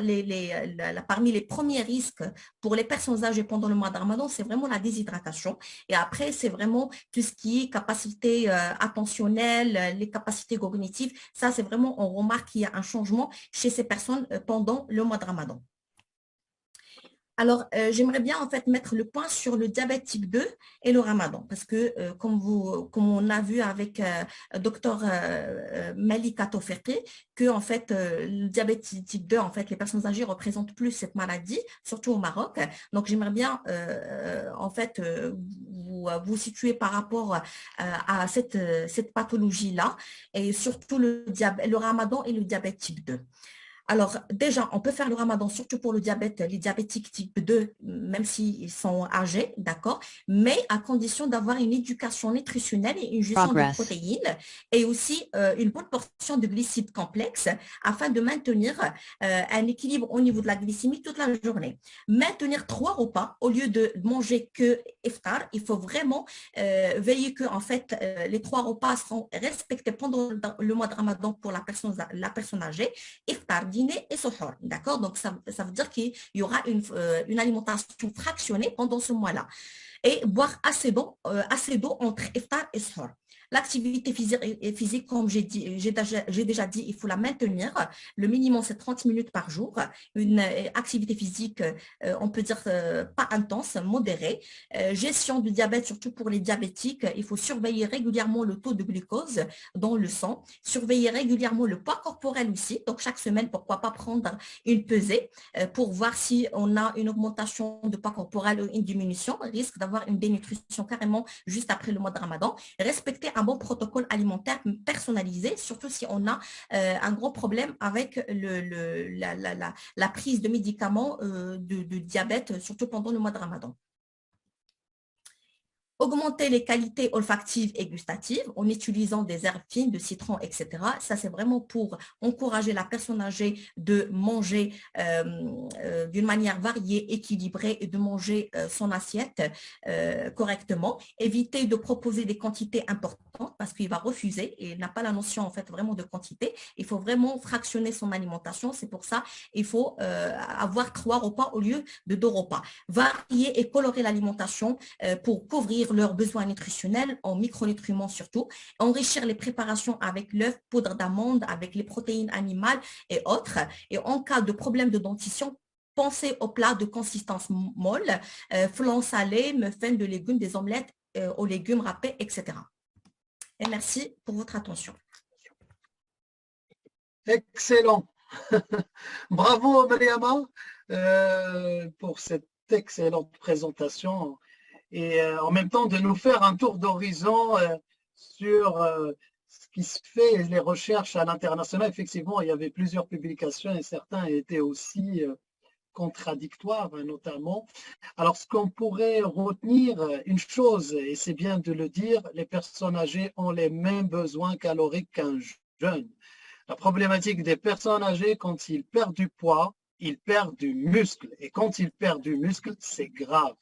parmi les premiers risques pour les personnes âgées pendant le mois de Ramadan, c'est vraiment la déshydratation. Et après, c'est vraiment tout ce qui est capacité attentionnelle, les capacités cognitives. Ça, c'est vraiment, on remarque qu'il y a un changement chez ces personnes pendant le mois de Ramadan. Alors, j'aimerais bien en fait mettre le point sur le diabète type 2 et le Ramadan parce que comme on a vu avec docteur Malika Tofekhi que en fait le diabète type 2, en fait les personnes âgées représentent plus cette maladie, surtout au Maroc. Donc, j'aimerais bien en fait vous situer par rapport à cette pathologie-là et surtout le Ramadan et le diabète type 2. Alors, déjà, on peut faire le ramadan, surtout pour le diabète, les diabétiques type 2, même s'ils sont âgés, d'accord, mais à condition d'avoir une éducation nutritionnelle et une gestion des protéines et aussi une bonne portion de glucides complexes afin de maintenir un équilibre au niveau de la glycémie toute la journée. Maintenir 3 repas au lieu de manger que iftar, il faut vraiment veiller que en fait, les 3 repas sont respectés pendant le mois de ramadan pour la personne âgée, iftar, dîner et suhoor, d'accord? Donc, ça veut dire qu'il y aura une alimentation fractionnée pendant ce mois-là. Et boire assez d'eau entre iftar et suhoor. L'activité physique, comme j'ai déjà dit, il faut la maintenir. Le minimum, c'est 30 minutes par jour. Une activité physique, on peut dire pas intense, modérée. Gestion du diabète, surtout pour les diabétiques, il faut surveiller régulièrement le taux de glucose dans le sang. Surveiller régulièrement le poids corporel aussi. Donc, chaque semaine, pourquoi pas prendre une pesée pour voir si on a une augmentation de poids corporel ou une diminution. On risque d'avoir une dénutrition carrément juste après le mois de Ramadan. Respecter un bon protocole alimentaire personnalisé, surtout si on a un gros problème avec la prise de médicaments de diabète, surtout pendant le mois de Ramadan. Augmenter les qualités olfactives et gustatives en utilisant des herbes fines, de citron, etc. Ça, c'est vraiment pour encourager la personne âgée de manger d'une manière variée, équilibrée et de manger son assiette correctement. Éviter de proposer des quantités importantes parce qu'il va refuser et il n'a pas la notion en fait vraiment de quantité. Il faut vraiment fractionner son alimentation. C'est pour ça qu'il faut avoir 3 repas au lieu de 2 repas. Varier et colorer l'alimentation pour couvrir leurs besoins nutritionnels en micronutriments surtout, enrichir les préparations avec l'œuf, poudre d'amande, avec les protéines animales et autres. Et en cas de problème de dentition, pensez aux plats de consistance molle, flan salé, muffins de légumes, des omelettes aux légumes râpés, etc. Et merci pour votre attention. Excellent. Bravo, Mariama, pour cette excellente présentation. Et en même temps de nous faire un tour d'horizon sur ce qui se fait, les recherches à l'international. Effectivement, il y avait plusieurs publications et certains étaient aussi contradictoires, notamment. Alors, ce qu'on pourrait retenir, une chose, et c'est bien de le dire, les personnes âgées ont les mêmes besoins caloriques qu'un jeune. La problématique des personnes âgées, quand ils perdent du poids, ils perdent du muscle. Et quand ils perdent du muscle, c'est grave.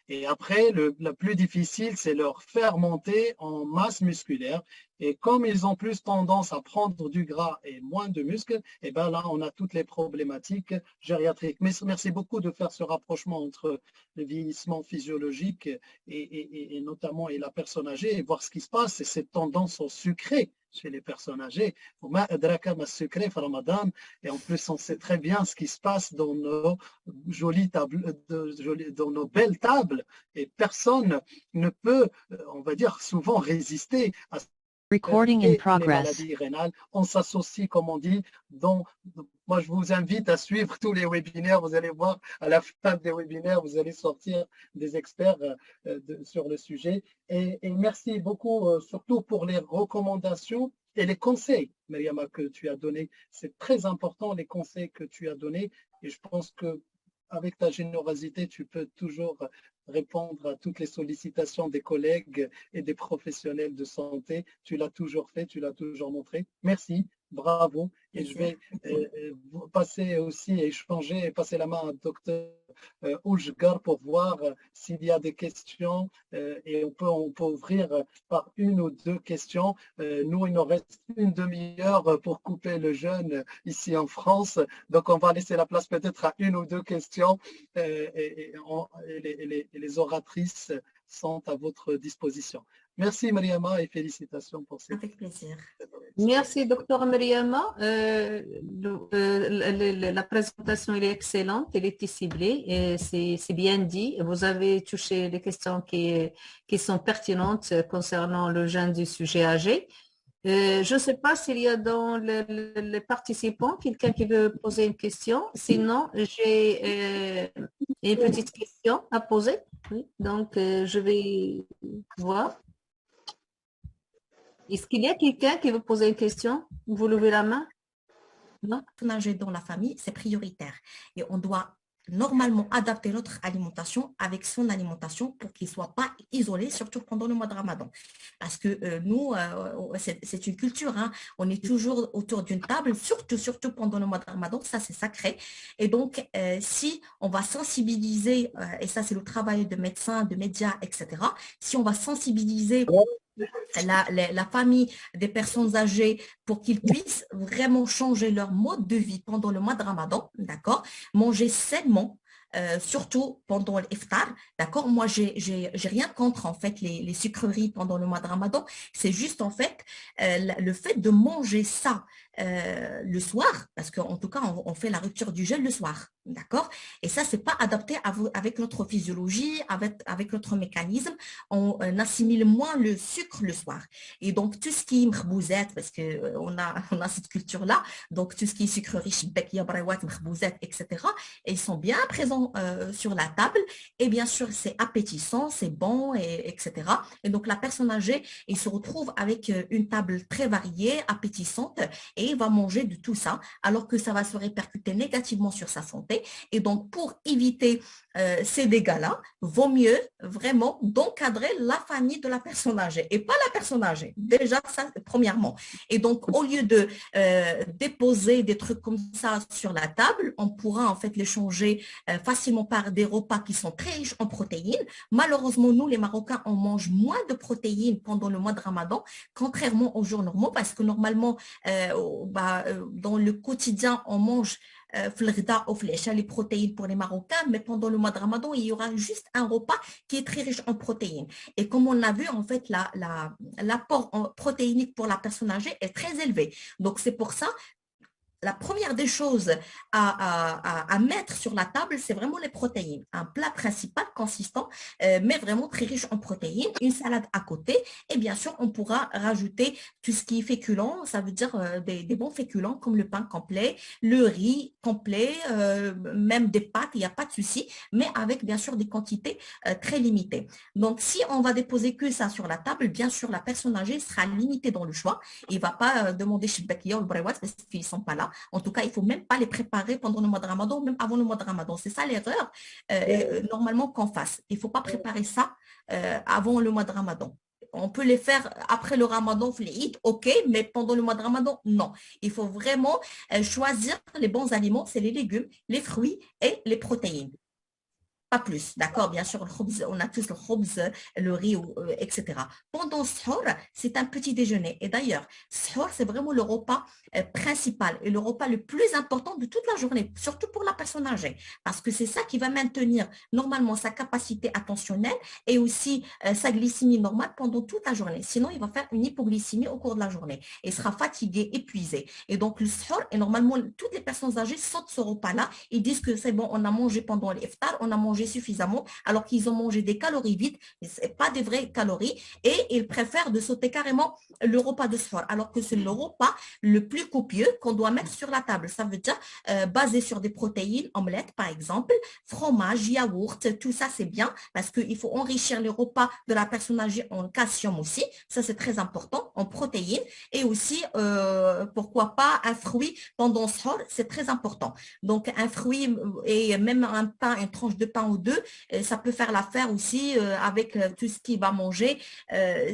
Et après, le plus difficile, c'est leur faire monter en masse musculaire. Et comme ils ont plus tendance à prendre du gras et moins de muscles, et bien là, on a toutes les problématiques gériatriques. Mais merci beaucoup de faire ce rapprochement entre le vieillissement physiologique et notamment la personne âgée et voir ce qui se passe et cette tendance au sucré chez les personnes âgées. Et en plus, on sait très bien ce qui se passe dans nos jolies tables, dans nos belles tables. Et personne ne peut, on va dire, souvent résister à Recording in les progress. maladies rénales. On s'associe, comme on dit, moi je vous invite à suivre tous les webinaires. Vous allez voir, à la fin des webinaires, vous allez sortir des experts sur le sujet. Et merci beaucoup, surtout pour les recommandations et les conseils, Mariama, que tu as donnés. C'est très important, les conseils que tu as donnés. Et je pense que avec ta générosité, tu peux toujours répondre à toutes les sollicitations des collègues et des professionnels de santé. Tu l'as toujours fait, tu l'as toujours montré. Merci, bravo. Et je vais passer aussi et échanger et passer la main à Dr Oujgar pour voir s'il y a des questions et on peut ouvrir par 1 ou 2 questions. Nous, il nous reste une demi-heure pour couper le jeûne ici en France. Donc, on va laisser la place peut-être à 1 ou 2 questions et les oratrices sont à votre disposition. Merci Mariama et félicitations pour cette. Avec plaisir. Merci Dr Mariama. La présentation elle est excellente, elle était ciblée et c'est bien dit. Vous avez touché les questions qui sont pertinentes concernant le jeûne du sujet âgé. Je ne sais pas s'il y a dans les participants quelqu'un qui veut poser une question. Sinon, j'ai une petite question à poser. Oui, donc, je vais voir. Est-ce qu'il y a quelqu'un qui veut poser une question? Vous levez la main. la personne âgée dans la famille, c'est prioritaire. Et on doit normalement adapter notre alimentation avec son alimentation pour qu'il ne soit pas isolé, surtout pendant le mois de Ramadan. Parce que nous, c'est une culture, hein, on est toujours autour d'une table, surtout pendant le mois de Ramadan, ça c'est sacré. Et donc, si on va sensibiliser, et ça c'est le travail de médecins, de médias, etc., si on va sensibiliser la famille des personnes âgées pour qu'ils puissent vraiment changer leur mode de vie pendant le mois de Ramadan, d'accord? Manger sainement, surtout pendant l'iftar, d'accord? Moi, j'ai rien contre en fait les sucreries pendant le mois de Ramadan. C'est juste en fait le fait de manger ça le soir, parce qu'en tout cas, on fait la rupture du jeûne le soir, d'accord? Et ça, c'est pas adapté avec notre physiologie, avec notre mécanisme. On assimile moins le sucre le soir. Et donc, tout ce qui est mkhbouzet, parce qu'on on a cette culture-là, donc tout ce qui est sucrerie, shibbekia, brewat, mkhbouzet, etc., et ils sont bien présents sur la table. Et bien sûr, c'est appétissant, c'est bon, etc. Et donc, la personne âgée, il se retrouve avec une table très variée, appétissante, et il va manger de tout ça, alors que ça va se répercuter négativement sur sa santé. Et donc, pour éviter ces dégâts-là, vaut mieux vraiment d'encadrer la famille de la personne âgée et pas la personne âgée. Déjà, ça, premièrement. Et donc, au lieu de déposer des trucs comme ça sur la table, on pourra en fait les changer facilement par des repas qui sont très riches en protéines. Malheureusement, nous, les Marocains, on mange moins de protéines pendant le mois de Ramadan, contrairement aux jours normaux, parce que normalement, dans le quotidien, on mange les protéines pour les Marocains, mais pendant le mois de Ramadan, il y aura juste un repas qui est très riche en protéines. Et comme on l'a vu, en fait, l'apport protéinique pour la personne âgée est très élevé. Donc, c'est pour ça, la première des choses à mettre sur la table, c'est vraiment les protéines. Un plat principal consistant, mais vraiment très riche en protéines, une salade à côté, et bien sûr, on pourra rajouter tout ce qui est féculent, ça veut dire des bons féculents comme le pain complet, le riz complet, même des pâtes, il n'y a pas de souci, mais avec bien sûr des quantités très limitées. Donc, si on va déposer que ça sur la table, bien sûr, la personne âgée sera limitée dans le choix. Il ne va pas demander shibbakia ou brewat parce qu'ils ne sont pas là. En tout cas, il ne faut même pas les préparer pendant le mois de Ramadan, même avant le mois de Ramadan. C'est ça l'erreur normalement qu'on fasse. Il ne faut pas préparer ça avant le mois de Ramadan. On peut les faire après le Ramadan, ok, mais pendant le mois de Ramadan, non. Il faut vraiment choisir les bons aliments, c'est les légumes, les fruits et les protéines. Pas plus, d'accord? Bien sûr, on a tous le khobz, le riz, etc. Pendant Sahur, c'est un petit déjeuner. Et d'ailleurs, Sahur, c'est vraiment le repas principal et le repas le plus important de toute la journée, surtout pour la personne âgée, parce que c'est ça qui va maintenir normalement sa capacité attentionnelle et aussi sa glycémie normale pendant toute la journée. Sinon, il va faire une hypoglycémie au cours de la journée et sera fatigué, épuisé. Et donc, le Sahur, et normalement, toutes les personnes âgées sautent ce repas-là. Ils disent que c'est bon, on a mangé pendant l'iftar, on a mangé suffisamment, alors qu'ils ont mangé des calories vides, ce n'est pas des vraies calories, et ils préfèrent de sauter carrément le repas de Sahur, alors que c'est le repas le plus copieux qu'on doit mettre sur la table. Ça veut dire basé sur des protéines, omelette par exemple, fromage, yaourt, tout ça c'est bien, parce qu'il faut enrichir les repas de la personne âgée en calcium aussi, ça c'est très important, en protéines, et aussi, pourquoi pas, un fruit pendant Sahur, c'est très important. Donc un fruit et même un pain, une tranche de pain ou deux, ça peut faire l'affaire aussi avec tout ce qu'il va manger.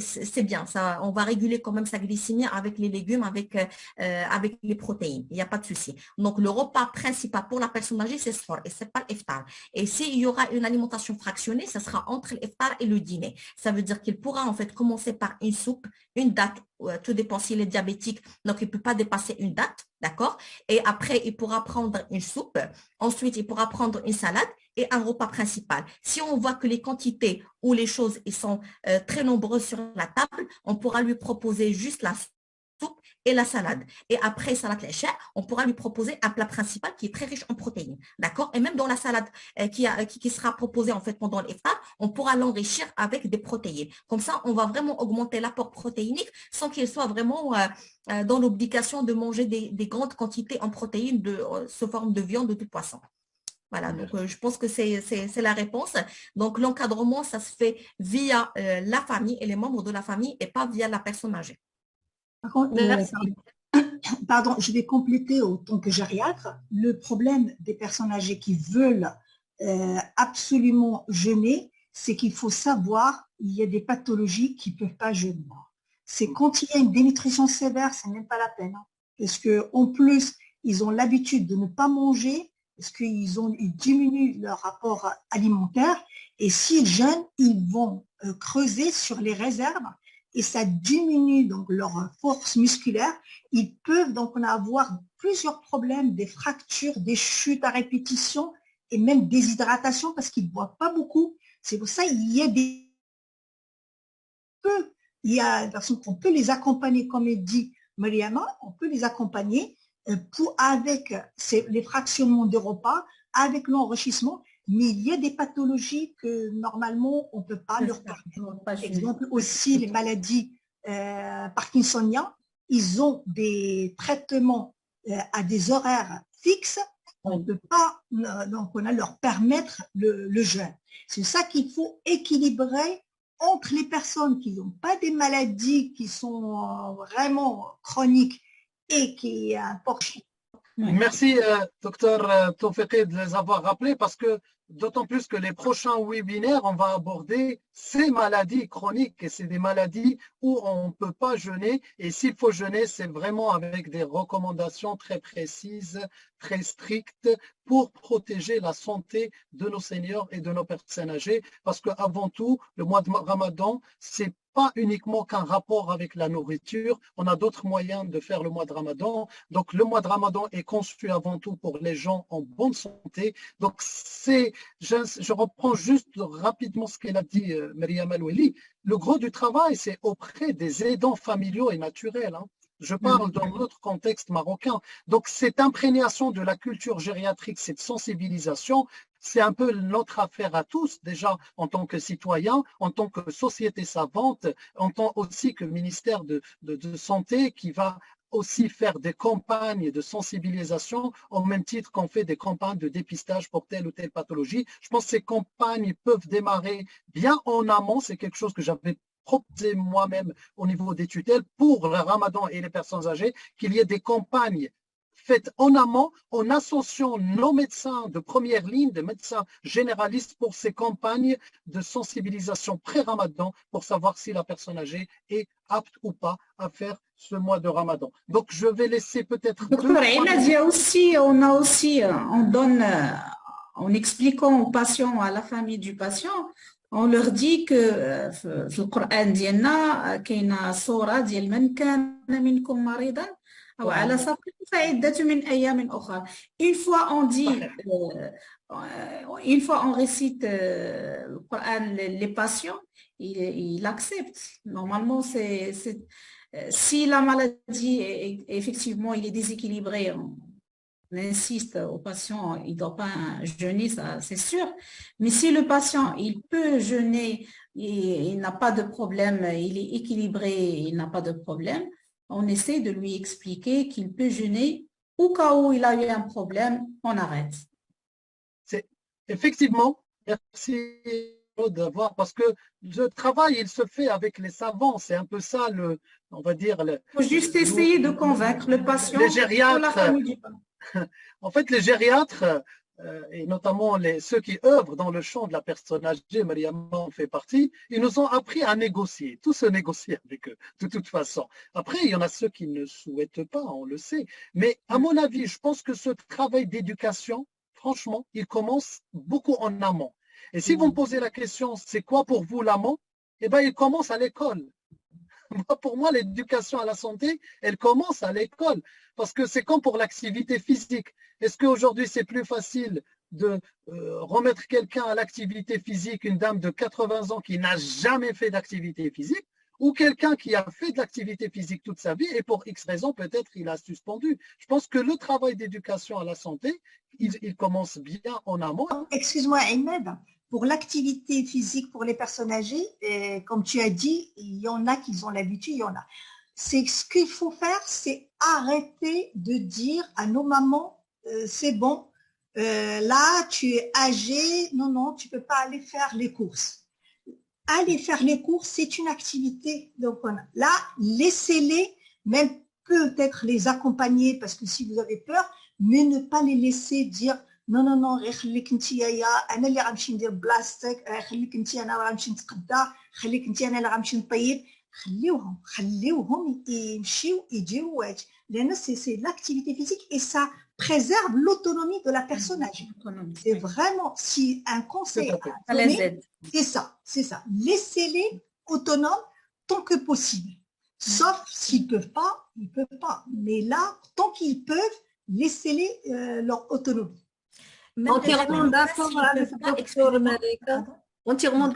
C'est bien, ça, on va réguler quand même sa glycémie avec les légumes, avec les protéines. Il n'y a pas de souci. Donc, le repas principal pour la personne âgée, c'est Sahur et ce n'est pas l'iftar. Et s'il y aura une alimentation fractionnée, ça sera entre l'iftar et le dîner. Ça veut dire qu'il pourra en fait commencer par une soupe, une date, tout dépend s'il est diabétique, donc il ne peut pas dépasser une date, d'accord? Et après, il pourra prendre une soupe. Ensuite, il pourra prendre une salade et un repas principal. Si on voit que les quantités ou les choses ils sont très nombreuses sur la table, on pourra lui proposer juste la soupe et la salade. Et après salade lécha, on pourra lui proposer un plat principal qui est très riche en protéines. D'accord? Et même dans la salade qui sera proposée en fait pendant l'iftar, on pourra l'enrichir avec des protéines. Comme ça, on va vraiment augmenter l'apport protéinique sans qu'il soit vraiment dans l'obligation de manger des grandes quantités en protéines sous forme de viande ou de poisson. Voilà, donc je pense que c'est la réponse. Donc l'encadrement, ça se fait via la famille et les membres de la famille et pas via la personne âgée. Par contre, pardon, je vais compléter autant que gériatre. Le problème des personnes âgées qui veulent absolument jeûner, c'est qu'il faut savoir, il y a des pathologies qui ne peuvent pas jeûner. C'est quand il y a une dénutrition sévère, c'est même pas la peine. Hein, parce qu'en plus, ils ont l'habitude de ne pas manger, parce qu'ils diminuent leur rapport alimentaire, et s'ils jeûnent, ils vont creuser sur les réserves, et ça diminue donc leur force musculaire. Ils peuvent donc en avoir plusieurs problèmes, des fractures, des chutes à répétition, et même des hydratations, parce qu'ils ne boivent pas beaucoup. C'est pour ça qu'il y a des personnes qu'on peut les accompagner, comme elle dit Mariama, on peut les accompagner avec les fractionnements de repas, avec l'enrichissement, mais il y a des pathologies que normalement on ne peut pas leur permettre. Par exemple, aussi les maladies parkinsoniennes, ils ont des traitements à des horaires fixes, on ne peut pas donc leur permettre le jeûne. C'est ça qu'il faut équilibrer entre les personnes qui n'ont pas des maladies qui sont vraiment chroniques et qui importent. Merci, docteur Tofeqi, de les avoir rappelés parce que d'autant plus que les prochains webinaires, on va aborder ces maladies chroniques et c'est des maladies où on ne peut pas jeûner et s'il faut jeûner, c'est vraiment avec des recommandations très précises, très strictes pour protéger la santé de nos seniors et de nos personnes âgées parce qu'avant tout, le mois de Ramadan, c'est pas uniquement qu'un rapport avec la nourriture, on a d'autres moyens de faire le mois de Ramadan. Donc le mois de Ramadan est conçu avant tout pour les gens en bonne santé. Donc je reprends juste rapidement ce qu'elle a dit Myriam Aloueli. Le gros du travail, c'est auprès des aidants familiaux et naturels. Hein. Je parle dans notre contexte marocain. Donc, cette imprégnation de la culture gériatrique, cette sensibilisation, c'est un peu notre affaire à tous, déjà en tant que citoyens, en tant que société savante, en tant aussi que ministère de Santé qui va aussi faire des campagnes de sensibilisation au même titre qu'on fait des campagnes de dépistage pour telle ou telle pathologie. Je pense que ces campagnes peuvent démarrer bien en amont. C'est quelque chose que j'avais proposé moi-même au niveau des tutelles pour le Ramadan et les personnes âgées, qu'il y ait des campagnes faites en amont en associant nos médecins de première ligne, des médecins généralistes pour ces campagnes de sensibilisation pré-Ramadan pour savoir si la personne âgée est apte ou pas à faire ce mois de Ramadan. Donc, je vais laisser peut-être... Docteur on donne, en expliquant aux patients, à la famille du patient, on leur dit que في القرآن ديالنا كاينة صورة ديال من كان منكم مريضا أو على سفر فعدة من أيام أخرى. Une fois on dit, une fois on récite le Coran, les patients, ils acceptent. Normalement, si la maladie effectivement il est déséquilibré, on insiste au patient, il ne doit pas jeûner, ça c'est sûr. Mais si le patient, il peut jeûner, il n'a pas de problème, il est équilibré, il n'a pas de problème, on essaie de lui expliquer qu'il peut jeûner. Au cas où il a eu un problème, on arrête. Effectivement, merci d'avoir, parce que le travail, il se fait avec les savants. C'est un peu ça, on va dire... Il faut juste essayer de convaincre le patient les gériatres, ou la famille du patient. En fait, les gériatres, et notamment ceux qui œuvrent dans le champ de la personne âgée, Mariam en fait partie, ils nous ont appris à négocier, tout se négocie avec eux, de toute façon. Après, il y en a ceux qui ne souhaitent pas, on le sait. Mais à mon avis, je pense que ce travail d'éducation, franchement, il commence beaucoup en amont. Et si vous me posez la question, c'est quoi pour vous l'amont? Eh bien, il commence à l'école. Pour moi, l'éducation à la santé, elle commence à l'école. Parce que c'est comme pour l'activité physique. Est-ce qu'aujourd'hui, c'est plus facile de remettre quelqu'un à l'activité physique, une dame de 80 ans qui n'a jamais fait d'activité physique, ou quelqu'un qui a fait de l'activité physique toute sa vie et pour X raison, peut-être il a suspendu. Je pense que le travail d'éducation à la santé, il commence bien en amont. Excuse-moi, Ahmed. Pour l'activité physique pour les personnes âgées, comme tu as dit, il y en a qui ont l'habitude, il y en a. C'est ce qu'il faut faire, c'est arrêter de dire à nos mamans, c'est bon, là tu es âgé, non, tu ne peux pas aller faire les courses. Aller faire les courses, c'est une activité. Donc là, laissez-les, même peut-être les accompagner parce que si vous avez peur, mais ne pas les laisser dire non, non, non, خليك انت يا انا اللي غنمشي ندير بلاصتك خليك انت انا غنمشي نتقدى خليك انت انا اللي غنمشي نطيب خليوهم يمشيو يديروا لان c'est l'activité physique et ça préserve l'autonomie de la personne âgée. C'est vraiment si un conseil à donner, c'est ça. Laissez-les autonomes tant que possible. Sauf s'ils peuvent pas, ils peuvent pas. Mais là, tant qu'ils peuvent, laissez-les leur autonomie. Entièrement d'accord avec le docteur Malika. Entièrement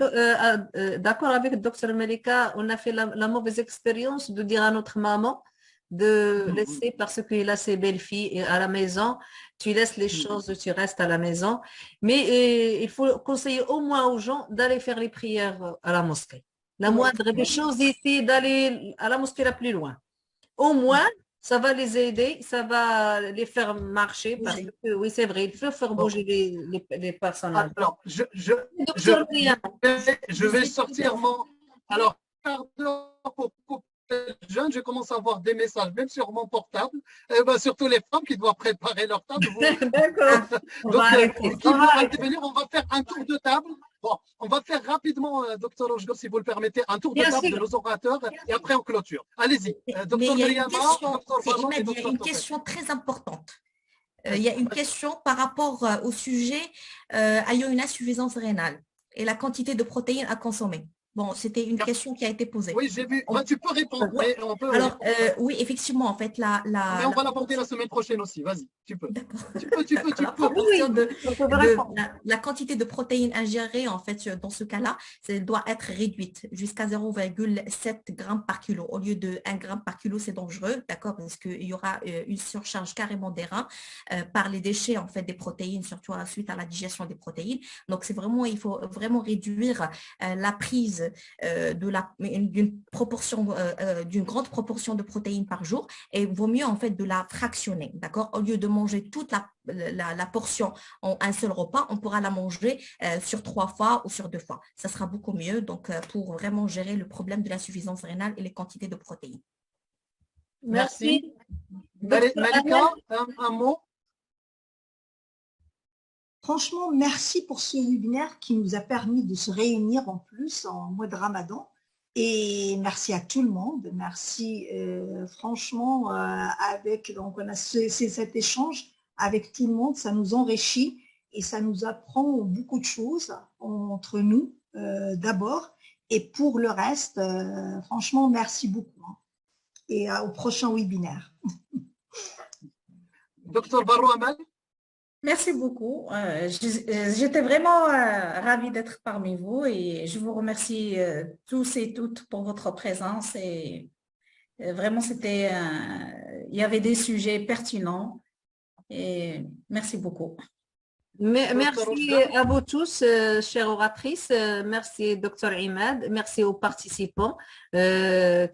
d'accord avec le docteur Malika. On a fait la mauvaise expérience de dire à notre maman de laisser parce qu'il a ses belles-filles à la maison. Tu laisses les choses, tu restes à la maison. Mais il faut conseiller au moins aux gens d'aller faire les prières à la mosquée. La moindre des choses, c'est d'aller à la mosquée la plus loin. Au moins, ça va les aider, ça va les faire marcher parce que oui, c'est vrai, il faut faire bouger les personnes. Alors, je vais sortir mon... Alors, pour jeune, je commence à avoir des messages, même sur mon portable, surtout les femmes qui doivent préparer leur table. D'accord. Donc, qui vont intervenir, on va faire un tour de table. Bon, on va faire rapidement, docteur Ojgor, si vous le permettez, un tour de table de nos orateurs et après on clôture. Allez-y, docteur Mariama, docteur Barro et Il y a une question très importante. Il y a une question par rapport au sujet ayant une insuffisance rénale et la quantité de protéines à consommer. Bon, c'était une question qui a été posée. Oui, j'ai vu. Tu peux répondre. Mais on peut, alors, oui, effectivement, en fait, mais on va l'aborder la semaine prochaine aussi. Vas-y, tu peux. D'accord. Tu peux. La quantité de protéines ingérées, en fait, dans ce cas-là, elle doit être réduite jusqu'à 0,7 grammes par kilo. Au lieu de 1 gramme par kilo, c'est dangereux, d'accord, parce qu'il y aura une surcharge carrément des reins par les déchets, en fait, des protéines, surtout suite à la digestion des protéines. Donc, c'est vraiment, il faut vraiment réduire la prise d'une grande proportion de protéines par jour et il vaut mieux en fait de la fractionner, d'accord? Au lieu de manger toute la portion en un seul repas, on pourra la manger sur 3 fois ou sur 2 fois. Ça sera beaucoup mieux donc pour vraiment gérer le problème de l'insuffisance rénale et les quantités de protéines. Merci. Malika, un mot? Franchement, merci pour ce webinaire qui nous a permis de se réunir en plus en mois de Ramadan. Et merci à tout le monde. Merci franchement donc on a cet échange avec tout le monde. Ça nous enrichit et ça nous apprend beaucoup de choses entre nous d'abord. Et pour le reste, franchement, merci beaucoup. Et au prochain webinaire. Docteur Barro Amal. Merci beaucoup. J'étais vraiment ravie d'être parmi vous et je vous remercie tous et toutes pour votre présence. Et vraiment, il y avait des sujets pertinents et merci beaucoup. Merci à vous tous, chères oratrices. Merci, Dr Imad. Merci aux participants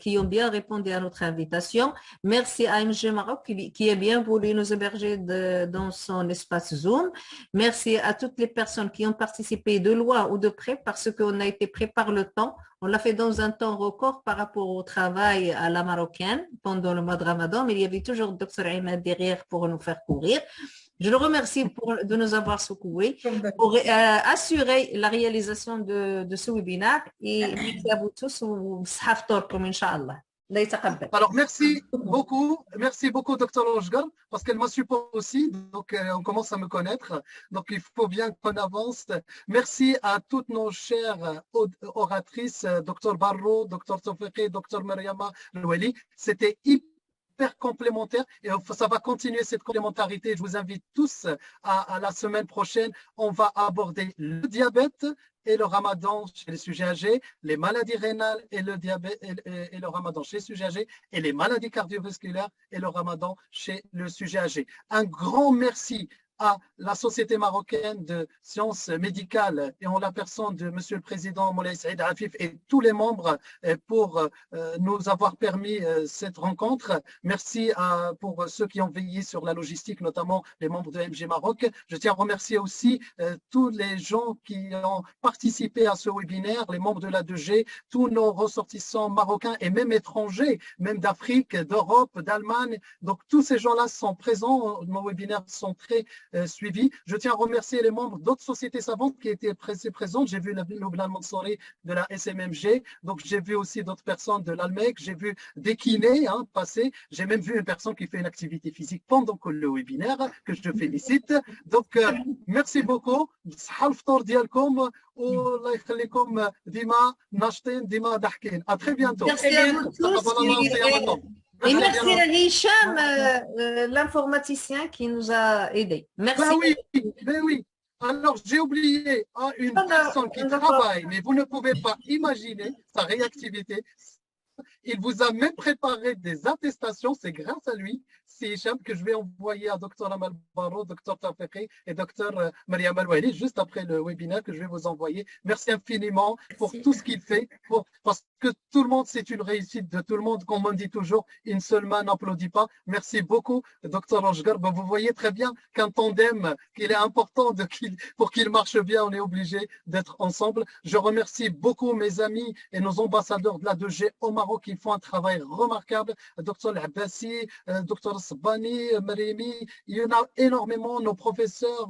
qui ont bien répondu à notre invitation. Merci à MG Maroc qui a bien voulu nous héberger dans son espace Zoom. Merci à toutes les personnes qui ont participé de loin ou de près parce qu'on a été pris par le temps. On l'a fait dans un temps record par rapport au travail à la marocaine pendant le mois de Ramadan, mais il y avait toujours Dr Imad derrière pour nous faire courir. Je le remercie de nous avoir secoués pour assurer la réalisation de ce webinaire et merci à vous tous. Inch'Allah. Alors, merci beaucoup, Dr Ojgor, parce qu'elle m'a supporté aussi, donc on commence à me connaître, donc il faut bien qu'on avance. Merci à toutes nos chères oratrices, Dr Barro, Dr Tofeqi, Dr Mariama Loueli. C'était hyper complémentaire et ça va continuer cette complémentarité. Je vous invite tous à la semaine prochaine. On va aborder le diabète et le ramadan chez les sujets âgés, les maladies rénales et le diabète et le ramadan chez les sujets âgés et les maladies cardiovasculaires et le ramadan chez le sujet âgé. Un grand merci à la Société marocaine de sciences médicales et en la personne de Monsieur le Président Moulay Saïd Afif et tous les membres pour nous avoir permis cette rencontre. Merci pour ceux qui ont veillé sur la logistique, notamment les membres de MG Maroc. Je tiens à remercier aussi tous les gens qui ont participé à ce webinaire, les membres de la 2G, tous nos ressortissants marocains et même étrangers, même d'Afrique, d'Europe, d'Allemagne. Donc tous ces gens-là sont présents, nos webinaires sont très suivis. Je tiens à remercier les membres d'autres sociétés savantes qui étaient présentes. J'ai vu Loubna Mansouri de la SMMG, donc j'ai vu aussi d'autres personnes de l'ALMEC, j'ai vu des kinés passer, j'ai même vu une personne qui fait une activité physique pendant que le webinaire, que je félicite. Donc merci beaucoup. والله يخليكم ديما ناشطين ديما ضاحكين. À très bientôt. Merci à vous tous. Et merci à Hicham, l'informaticien qui nous a aidés. Merci. Ben oui. Alors, j'ai oublié une personne qui travaille, mais vous ne pouvez pas imaginer sa réactivité. Il vous a même préparé des attestations, c'est grâce à lui, c'est Hicham, que je vais envoyer à Dr Amal Barro, Dr Tafekhi et Dr Mariam Al-Wahili, juste après le webinaire que je vais vous envoyer. Merci infiniment pour tout ce qu'il fait, parce que tout le monde, c'est une réussite de tout le monde, comme on dit toujours, une seule main n'applaudit pas. Merci beaucoup, Dr Rojgar. Vous voyez très bien qu'un tandem, qu'il est important pour qu'il marche bien, on est obligé d'être ensemble. Je remercie beaucoup mes amis et nos ambassadeurs de la 2G au Maroc qui font un travail remarquable. Dr Abbassi, Dr Sabani, Marimi, il y en a énormément, nos professeurs,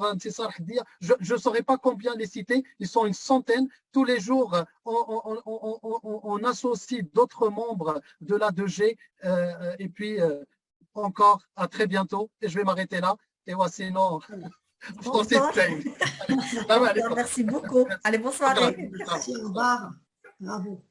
je ne saurais pas combien les citer, ils sont une centaine. Tous les jours, on associe d'autres membres de la 2G et puis encore à très bientôt. Et je vais m'arrêter là. Et voici sinon. Merci beaucoup. Allez, bonsoir. Merci, au revoir. Bravo.